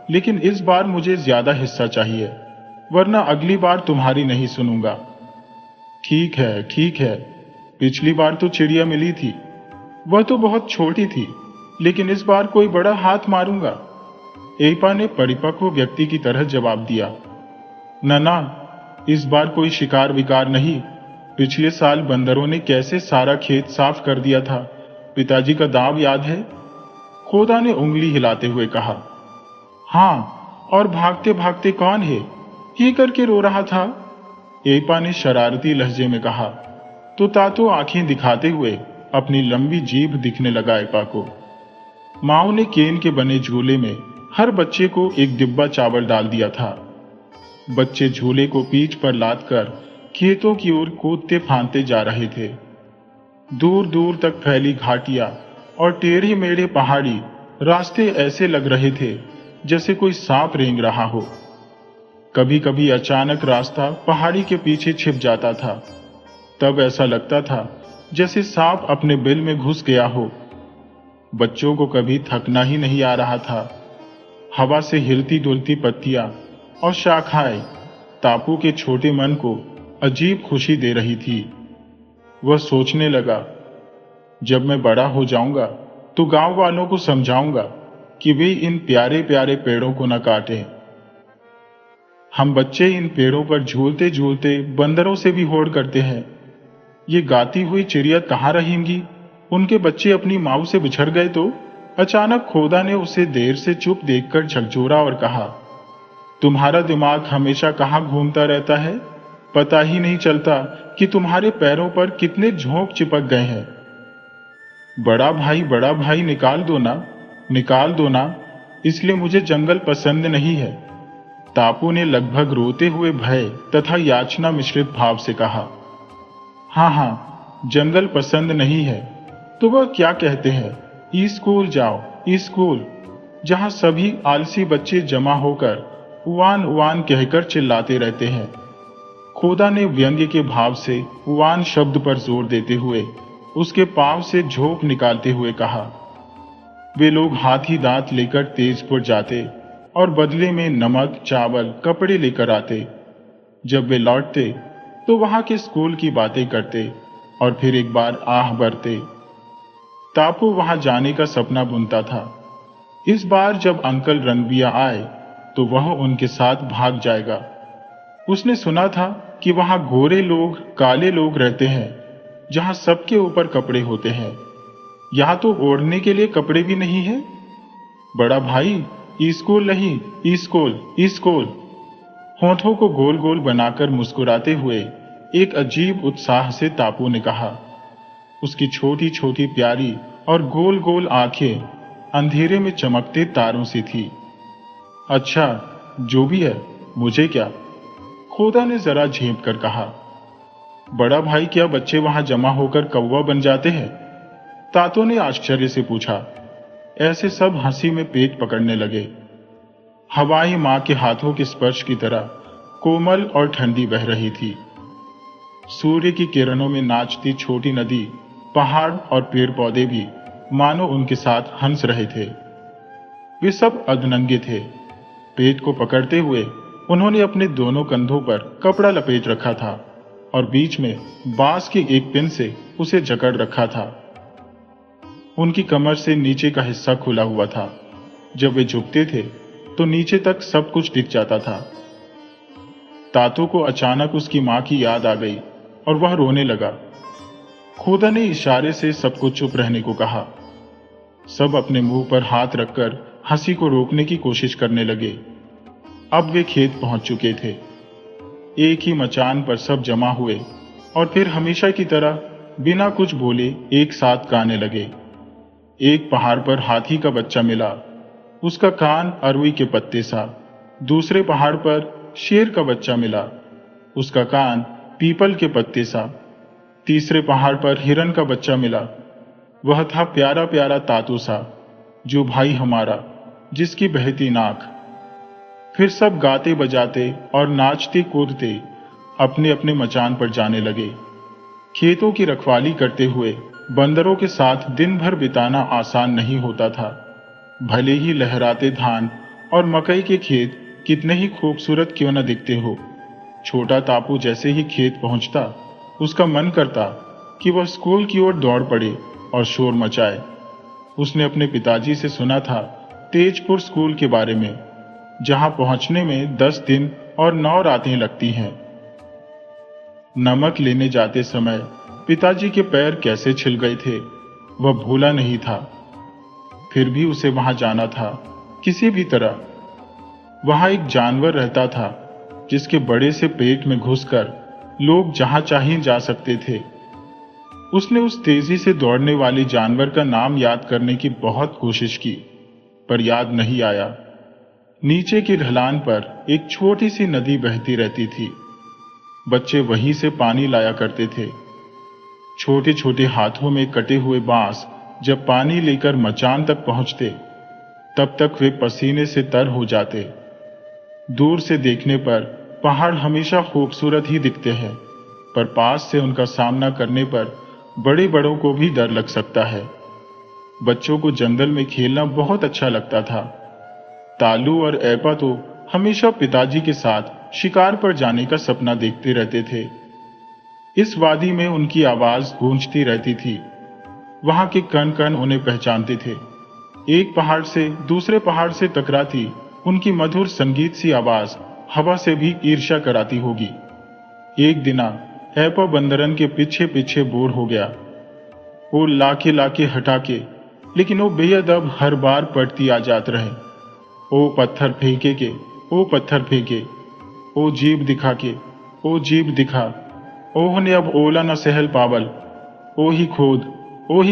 लेकिन इस बार मुझे ज्यादा हिस्सा चाहिए, वरना अगली बार तुम्हारी नहीं सुनूंगा। ठीक है, पिछली बार तो चिड़िया मिली थी, वह तो बहुत छोटी थी, लेकिन इस बार कोई बड़ा हाथ मारूंगा, एप्पा ने परिपक्व व्यक्ति की तरह जवाब दिया। ना, इस बार कोई शिकार विकार नहीं। पिछले साल बंदरों ने कैसे सारा खेत साफ कर दिया था, पिताजी का दाव याद है? खोदा ने उंगली हिलाते हुए कहा। हाँ, और भागते भागते कौन है ये करके रो रहा था, एप्पा ने शरारती लहजे में कहा। तो तातो आंखें दिखाते हुए अपनी लंबी जीभ दिखने लगा एप्पा को। माओ ने केन के बने झूले में हर बच्चे को एक डिब्बा चावल डाल दिया था। बच्चे झूले को पीठ पर लादकर खेतों की ओर कूदते फांदते जा रहे थे। दूर दूर तक फैली घाटियां और टेढ़े मेढ़े पहाड़ी रास्ते ऐसे लग रहे थे जैसे कोई सांप रेंग रहा हो। कभी कभी अचानक रास्ता पहाड़ी के पीछे छिप जाता था, तब ऐसा लगता था जैसे सांप अपने बिल में घुस गया हो। बच्चों को कभी थकना ही नहीं आ रहा था। हवा से हिलती डुलती पत्तियां और शाखाएं तापू के छोटे मन को अजीब खुशी दे रही थी। वह सोचने लगा, जब मैं बड़ा हो जाऊंगा तो गांव वालों को समझाऊंगा कि वे इन प्यारे प्यारे पेड़ों को न काटें। हम बच्चे इन पेड़ों पर झूलते झूलते बंदरों से भी होड़ करते हैं। ये गाती हुई चिड़िया कहाँ रहेंगी? उनके बच्चे अपनी माँ से बिछड़ गए तो? अचानक खोदा ने उसे देर से चुप देखकर झकझोरा और कहा, तुम्हारा दिमाग हमेशा कहाँ घूमता रहता है? पता ही नहीं चलता कि तुम्हारे पैरों पर कितने झोंक चिपक गए हैं। बड़ा भाई निकाल दो ना, इसलिए मुझे जंगल पसंद नहीं है, तापू ने लगभग रोते हुए भय तथा याचना मिश्रित भाव से कहा। हाँ, जंगल पसंद नहीं है तो वह क्या कहते हैं, स्कूल जाओ, स्कूल, जहां सभी आलसी बच्चे जमा होकर उवान उवान कहकर चिल्लाते रहते हैं। खोदा ने व्यंग्य के भाव से उवान शब्द पर जोर देते हुए उसके पांव से झोंक निकालते हुए कहा। वे लोग हाथी दांत लेकर तेजपुर जाते और बदले में नमक, चावल, कपड़े लेकर आते। जब वे लौटते तो वहां के स्कूल की बातें करते और फिर एक बार आह भरते। तापू वहां जाने का सपना बुनता था। इस बार जब अंकल रंगबिया आए तो वह उनके साथ भाग जाएगा। उसने सुना था कि वहां गोरे लोग काले लोग रहते हैं, जहां सबके ऊपर कपड़े होते हैं। यहां तो ओढ़ने के लिए कपड़े भी नहीं है। बड़ा भाई, स्कूल नहीं, स्कूल स्कूल। होठों को गोल गोल बनाकर मुस्कुराते हुए एक अजीब उत्साह से तापू ने कहा। उसकी छोटी छोटी प्यारी और गोल गोल आंखें अंधेरे में चमकते तारों सी थी। अच्छा, जो भी है, मुझे क्या? खोदा ने जरा झेप कर कहा। बड़ा भाई, क्या बच्चे वहां जमा होकर कौवा बन जाते हैं? तातो ने आश्चर्य से पूछा। ऐसे सब हंसी में पेट पकड़ने लगे। हवाएं मां के हाथों के स्पर्श की तरह कोमल और ठंडी बह रही थी। सूर्य की किरणों में नाचती छोटी नदी, पहाड़ और पेड़ पौधे भी मानो उनके साथ हंस रहे थे। वे सब अधनंगे थे। पेट को पकड़ते हुए उन्होंने अपने दोनों कंधों पर कपड़ा लपेट रखा था और बीच में बांस की एक पिन से उसे जकड़ रखा था। उनकी कमर से नीचे का हिस्सा खुला हुआ था। जब वे झुकते थे तो नीचे तक सब कुछ दिख जाता था। तातो को अचानक उसकी मां की याद आ गई और वह रोने लगा। खोदा ने इशारे से सबको चुप रहने को कहा। सब अपने मुंह पर हाथ रखकर हंसी को रोकने की कोशिश करने लगे। अब वे खेत पहुंच चुके थे। एक ही मचान पर सब जमा हुए और फिर हमेशा की तरह बिना कुछ बोले एक साथ गाने लगे। एक पहाड़ पर हाथी का बच्चा मिला, उसका कान अरवी के पत्ते सा। दूसरे पहाड़ पर शेर का बच्चा मिला, उसका कान पीपल के पत्ते सा। तीसरे पहाड़ पर हिरन का बच्चा मिला, वह था प्यारा प्यारा तातू सा, जो भाई हमारा, जिसकी बहती नाक। फिर सब गाते बजाते और नाचते कूदते अपने अपने मचान पर जाने लगे। खेतों की रखवाली करते हुए बंदरों के साथ दिन भर बिताना आसान नहीं होता था। भले ही लहराते धान और मकई के खेत कितने ही खूबसूरत क्यों न दिखते हो, छोटा तापू जैसे ही खेत पहुंचता उसका मन करता कि वह स्कूल की ओर दौड़ पड़े और शोर मचाए। उसने अपने पिताजी से सुना था तेजपुर स्कूल के बारे में, जहां पहुंचने में 10 दिन और 9 रातें लगती हैं। नमक लेने जाते समय पिताजी के पैर कैसे छिल गए थे, वह भूला नहीं था। फिर भी उसे वहां जाना था, किसी भी तरह। वहां एक जानवर रहता था जिसके बड़े से पेट में घुसकर लोग जहां चाहे जा सकते थे। उसने उस तेजी से दौड़ने वाले जानवर का नाम याद करने की बहुत कोशिश की, पर याद नहीं आया। नीचे की ढलान पर एक छोटी सी नदी बहती रहती थी। बच्चे वहीं से पानी लाया करते थे। छोटे छोटे हाथों में कटे हुए बांस जब पानी लेकर मचान तक पहुंचते, तब तक वे पसीने से तर हो जाते। दूर से देखने पर पहाड़ हमेशा खूबसूरत ही दिखते हैं, पर पास से उनका सामना करने पर बड़े बड़ों को भी डर लग सकता है। बच्चों को जंगल में खेलना बहुत अच्छा लगता था। तालू और ऐपा तो हमेशा पिताजी के साथ शिकार पर जाने का सपना देखते रहते थे। इस वादी में उनकी आवाज गूंजती रहती थी। वहां के कण कण उन्हें पहचानते थे। एक पहाड़ से दूसरे पहाड़ से टकराती उनकी मधुर संगीत सी आवाज हवा से भी ईर्ष्या कराती होगी। एक दिना ऐपा बंदरन के पीछे पीछे बोर हो गया। वो लाके लाके हटा के, लेकिन वो बेअदब हर बार पड़ती आ जात रहे। ओ पत्थर फेंके के, ओ पत्थर फेंके, ओ जीभ दिखा के, ओ जीभ दिखा। ओह ने अब ओला न सहल पावल। ओ ही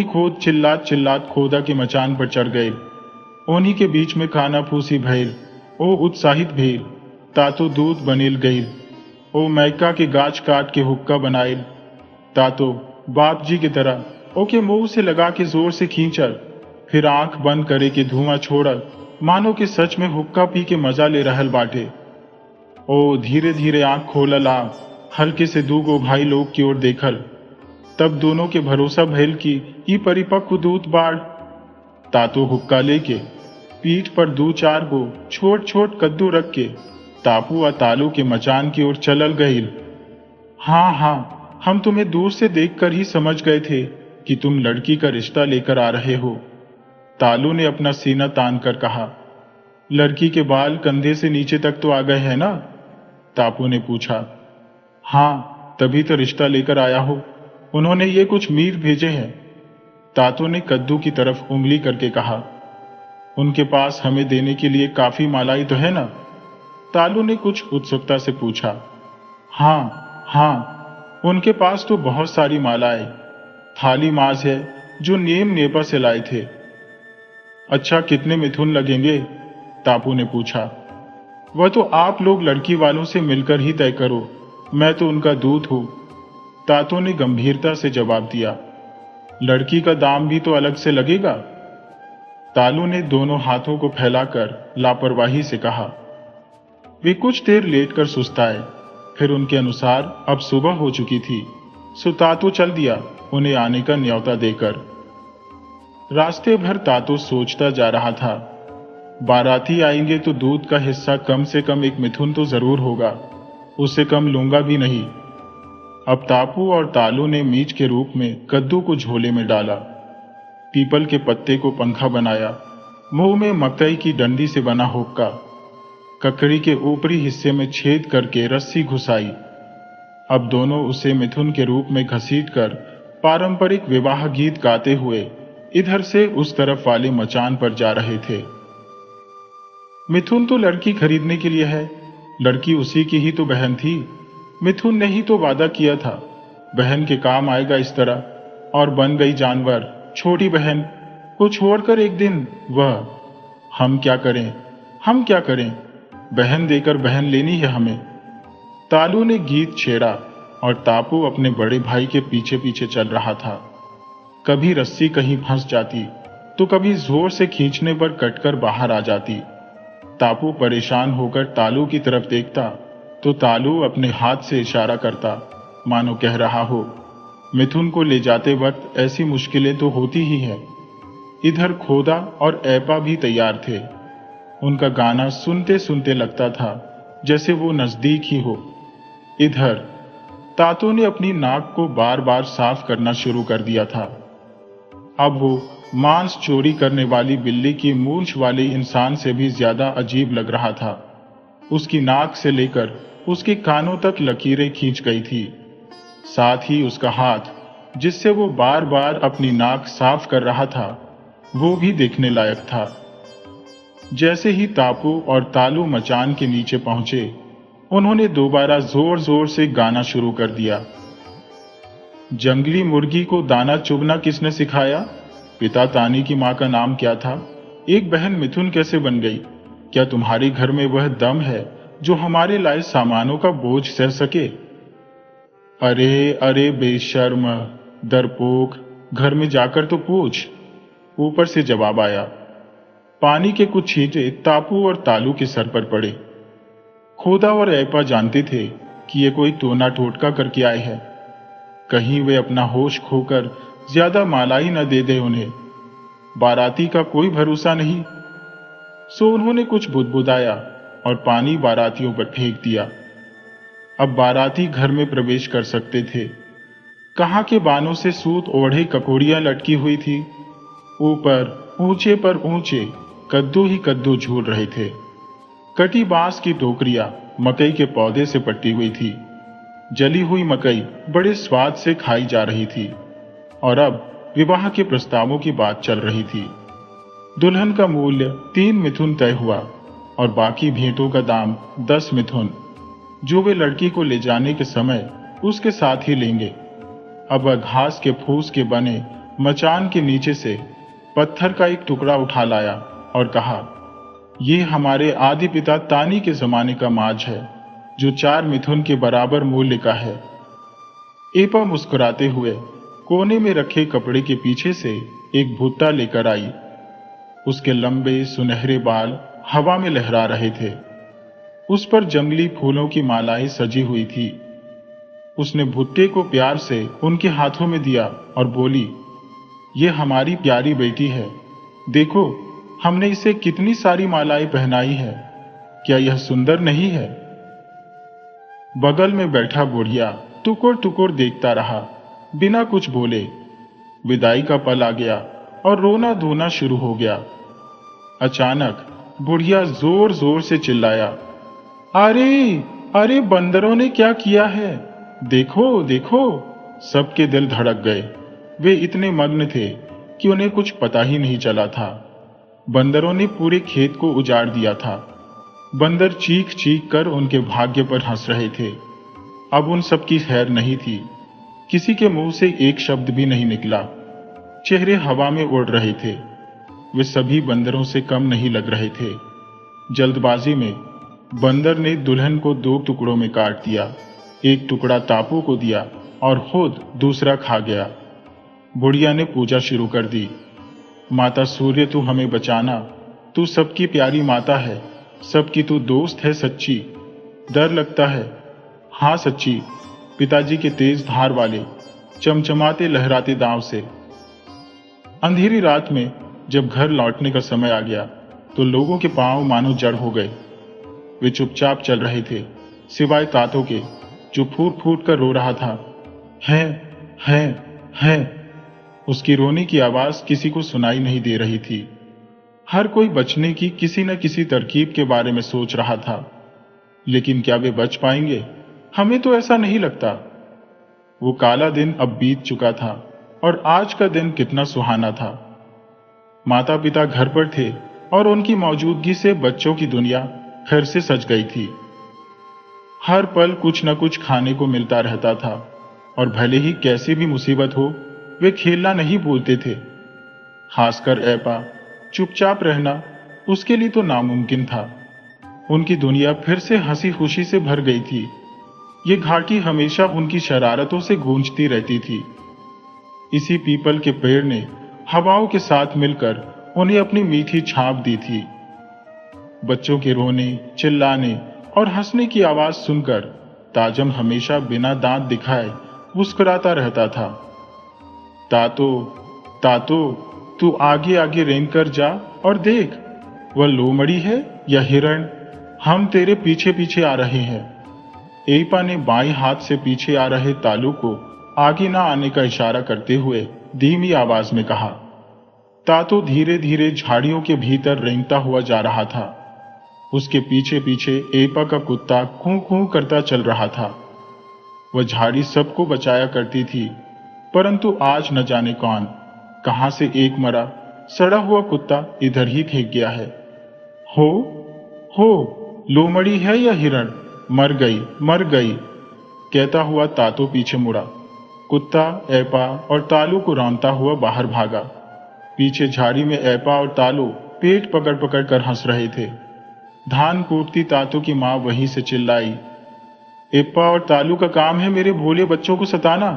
खोद चिल्लात चिल्लात खोदा के मचान पर चढ़ गए। ओन्ही के बीच में खाना फूसी भइल। ओ उत्साहित भइल, तातो दूध बनेल गईल। ओ मैका के गाछ काट के हुक्का बनाइल। तातो बाप जी की तरह ओके मुंह से लगा के जोर से खींचल, फिर आंख बंद करे के धुआं छोड़ल, मानो कि सच में हुक्का पी के मजा ले रहल बाटे। ओ धीरे धीरे आंख खोलल आ, हल्के से दूगो भाई लोग की ओर देखल। तब दोनों के भरोसा भइल कि ई परिपक्व दूत बाढ़। तातो हुक्का लेके पीठ पर 2-4 गो छोट छोट कद्दू रख के तापू और तालू के मचान की ओर चलल गई। हाँ हाँ, हम तुम्हें दूर से देखकर ही समझ गए थे कि तुम लड़की का रिश्ता लेकर आ रहे हो। तालू ने अपना सीना तान कर कहा। लड़की के बाल कंधे से नीचे तक तो आ गए हैं ना? तापू ने पूछा। हाँ, तभी तो रिश्ता लेकर आया हो। उन्होंने ये कुछ मीर भेजे हैं। तातो ने कद्दू की तरफ उंगली करके कहा। उनके पास हमें देने के लिए काफी मालाई तो है ना? तालू ने कुछ उत्सुकता से पूछा। हाँ हाँ, उनके पास तो बहुत सारी मालाएं, थाली माज है जो नेम नेपा से लाए थे। अच्छा, कितने मिथुन लगेंगे? तापू ने पूछा। वह तो आप लोग लड़की वालों से मिलकर ही तय करो, मैं तो उनका दूत हूं। तातो ने गंभीरता से जवाब दिया। लड़की का दाम भी तो अलग से लगेगा। तालू ने दोनों हाथों को फैलाकर लापरवाही से कहा। वे कुछ देर लेटकर सुस्ताए, फिर उनके अनुसार अब सुबह हो चुकी थी, सो तातो चल दिया उन्हें आने का न्योता देकर। रास्ते भर तातो सोचता जा रहा था, बाराती आएंगे तो दूध का हिस्सा कम से कम एक मिथुन तो जरूर होगा, उससे कम लूंगा भी नहीं। अब तापू और तालू ने मीच के रूप में कद्दू को झोले में डाला, पीपल के पत्ते को पंखा बनाया, मुंह में मकई की डंडी से बना हुक्का, ककड़ी के ऊपरी हिस्से में छेद करके रस्सी घुसाई। अब दोनों उसे मिथुन के रूप में घसीटकर पारंपरिक विवाह गीत गाते हुए इधर से उस तरफ वाले मचान पर जा रहे थे। मिथुन तो लड़की खरीदने के लिए है, लड़की उसी की ही तो बहन थी। मिथुन ने ही तो वादा किया था बहन के काम आएगा इस तरह, और बन गई जानवर छोटी बहन को छोड़कर एक दिन वह। हम क्या करें, हम क्या करें? बहन देकर बहन लेनी है हमें। तालू ने गीत छेड़ा और तापू अपने बड़े भाई के पीछे पीछे चल रहा था। कभी रस्सी कहीं फंस जाती तो कभी जोर से खींचने पर कटकर बाहर आ जाती। तापू परेशान होकर तालू की तरफ देखता तो तालू अपने हाथ से इशारा करता, मानो कह रहा हो, मिथुन को ले जाते वक्त ऐसी मुश्किलें तो होती ही हैं। इधर खोदा और ऐपा भी तैयार थे। उनका गाना सुनते सुनते लगता था जैसे वो नजदीक ही हो। इधर तातो ने अपनी नाक को बार बार साफ करना शुरू कर दिया था। अब वो मांस चोरी करने वाली बिल्ली की मूंछ वाले इंसान से भी ज्यादा अजीब लग रहा था। उसकी नाक से लेकर उसके कानों तक लकीरें खींच गई थी। साथ ही उसका हाथ, जिससे वो बार बार अपनी नाक साफ कर रहा था, वो भी देखने लायक था। जैसे ही तापू और तालू मचान के नीचे पहुंचे, उन्होंने दोबारा जोर जोर से गाना शुरू कर दिया। जंगली मुर्गी को दाना चुभना किसने सिखाया? पिता तानी की मां का नाम क्या था? एक बहन मिथुन कैसे बन गई? क्या तुम्हारे घर में वह दम है जो हमारे लाए सामानों का बोझ सह सके? अरे अरे बेशर्म, डरपोक, घर में जाकर तो पूछ। ऊपर से जवाब आया। पानी के कुछ छींटे तापू और तालू के सर पर पड़े। खोदा और ऐपा जानते थे कि ये कोई टोना टोटका करके आए हैं, कहीं वे अपना होश खोकर ज्यादा मालाई न दे दे उन्हें। बाराती का कोई भरोसा नहीं। सो उन्होंने कुछ बुदबुदाया और पानी बारातियों पर फेंक दिया। अब बाराती घर में प्रवेश कर सकते थे। कहाँ के बानों से सूत ओढ़े ककोड़ियां लटकी हुई थी। ऊपर ऊंचे पर ऊंचे कद्दू ही कद्दू झूल रहे थे। कटी बांस की टोकरियां मकई के पौधे से पट्टी हुई थी। जली हुई मकई बड़े स्वाद से खाई जा रही थी। और अब विवाह के प्रस्तावों की बात चल रही थी। दुल्हन का मूल्य 3 मिथुन तय हुआ और बाकी भेंटों का दाम 10 मिथुन, जो वे लड़की को ले जाने के समय उसके साथ ही लेंगे। अब वह घास के फूस के बने मचान के नीचे से पत्थर का एक टुकड़ा उठा लाया और कहा, ये हमारे आदि पिता तानी के जमाने का माज है, जो 4 मिथुन के बराबर मूल्य का है। एपा मुस्कुराते हुए कोने में रखे कपड़े के पीछे से एक भुट्टा लेकर आई। उसके लंबे सुनहरे बाल हवा में लहरा रहे थे। उस पर जंगली फूलों की मालाएं सजी हुई थी। उसने भुट्टे को प्यार से उनके हाथों में दिया और बोली, ये हमारी प्यारी बेटी है, देखो हमने इसे कितनी सारी मालाएं पहनाई है। क्या यह सुंदर नहीं है? बगल में बैठा बुढ़िया टुकुर टुकुर देखता रहा, बिना कुछ बोले। विदाई का पल आ गया और रोना धोना शुरू हो गया। अचानक बुढ़िया जोर जोर से चिल्लाया, अरे अरे, बंदरों ने क्या किया है? देखो देखो। सबके दिल धड़क गए। वे इतने मग्न थे कि उन्हें कुछ पता ही नहीं चला था। बंदरों ने पूरे खेत को उजाड़ दिया था। बंदर चीख चीख कर उनके भाग्य पर हंस रहे थे। अब उन सब की खैर नहीं थी। किसी के मुंह से एक शब्द भी नहीं निकला। चेहरे हवा में उड़ रहे थे। वे सभी बंदरों से कम नहीं लग रहे थे। जल्दबाजी में बंदर ने दुल्हन को 2 टुकड़ों में काट दिया। एक टुकड़ा तापू को दिया और खुद दूसरा खा गया। बुढ़िया ने पूजा शुरू कर दी। माता सूर्य, तू हमें बचाना। तू सबकी प्यारी माता है, सबकी तू दोस्त है सच्ची। डर लगता है, हाँ सच्ची, पिताजी के तेज धार वाले चमचमाते लहराते दांव से। अंधेरी रात में जब घर लौटने का समय आ गया तो लोगों के पांव मानो जड़ हो गए। वे चुपचाप चल रहे थे, सिवाय तातो के, जो फूट फूट कर रो रहा था। है। उसकी रोने की आवाज किसी को सुनाई नहीं दे रही थी। हर कोई बचने की किसी न किसी तरकीब के बारे में सोच रहा था, लेकिन क्या वे बच पाएंगे? हमें तो ऐसा नहीं लगता। वो काला दिन अब बीत चुका था और आज का दिन कितना सुहाना था। माता पिता घर पर थे और उनकी मौजूदगी से बच्चों की दुनिया फिर से सज गई थी। हर पल कुछ न कुछ खाने को मिलता रहता था और भले ही कैसी भी मुसीबत हो, वे खेलना नहीं भूलते थे। खासकर ऐपा, चुपचाप रहना उसके लिए तो नामुमकिन था। उनकी दुनिया फिर से हंसी खुशी से भर गई थी। ये घाटी हमेशा उनकी शरारतों से गूंजती रहती थी। इसी पीपल के पेड़ ने हवाओं के साथ मिलकर उन्हें अपनी मीठी छाप दी थी। बच्चों के रोने, चिल्लाने और हंसने की आवाज सुनकर ताजम हमेशा बिना दांत दिखाए मुस्कुराता रहता था। तातो, तू आगे आगे रेंग कर जा और देख, वह लोमड़ी है या हिरण? हम तेरे पीछे पीछे आ रहे हैं। एपा ने बाएं हाथ से पीछे आ रहे तालू को आगे ना आने का इशारा करते हुए धीमी आवाज में कहा। तातो धीरे धीरे झाड़ियों के भीतर रेंगता हुआ जा रहा था। उसके पीछे पीछे एपा का कुत्ता कूं कूं करता चल रहा था। वह झाड़ी सबको बचाया करती थी, परंतु आज न जाने कौन, कहां से एक मरा सड़ा हुआ कुत्ता इधर ही फेंक गया है। हो, लोमड़ी है या हिरण? मर गई, कहता हुआ तातो पीछे मुड़ा। कुत्ता ऐपा और तालू को रौंदता हुआ बाहर भागा। पीछे झाड़ी में ऐपा और तालू पेट पकड़ पकड़ कर हंस रहे थे। धान कूटती तातो की मां वहीं से चिल्लाई, ऐपा और तालू का काम है मेरे भोले बच्चों को सताना।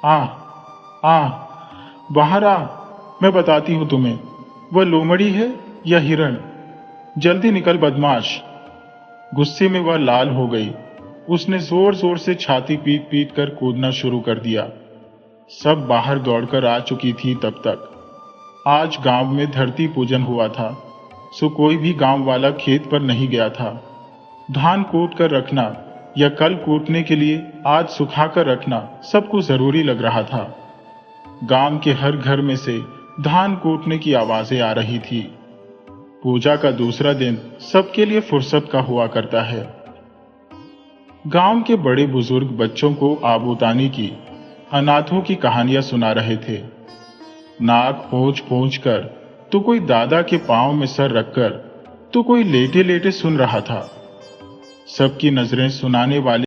आ बाहर आ, मैं बताती हूं तुम्हें, वह लोमड़ी है या हिरण। जल्दी निकल बदमाश। गुस्से में वह लाल हो गई। उसने जोर जोर से छाती पीट पीट कर कूदना शुरू कर दिया। सब बाहर दौड़कर आ चुकी थी तब तक। आज गांव में धरती पूजन हुआ था, सो कोई भी गांव वाला खेत पर नहीं गया था। धान कूट कर रखना या कल कूटने के लिए आज सुखा कर रखना सबको जरूरी लग रहा था। गांव के हर घर में से धान कूटने की आवाजें आ रही थी। पूजा का दूसरा दिन सबके लिए फुर्सत का हुआ करता है। गांव के बड़े बुजुर्ग बच्चों को आबूतानी की, अनाथों की कहानियां सुना रहे थे। नाक पोंछ पोंछ कर, तो कोई दादा के पांव में सर रखकर, तो कोई लेटे लेटे सुन रहा था। सबकी नजरें सुनाने वाले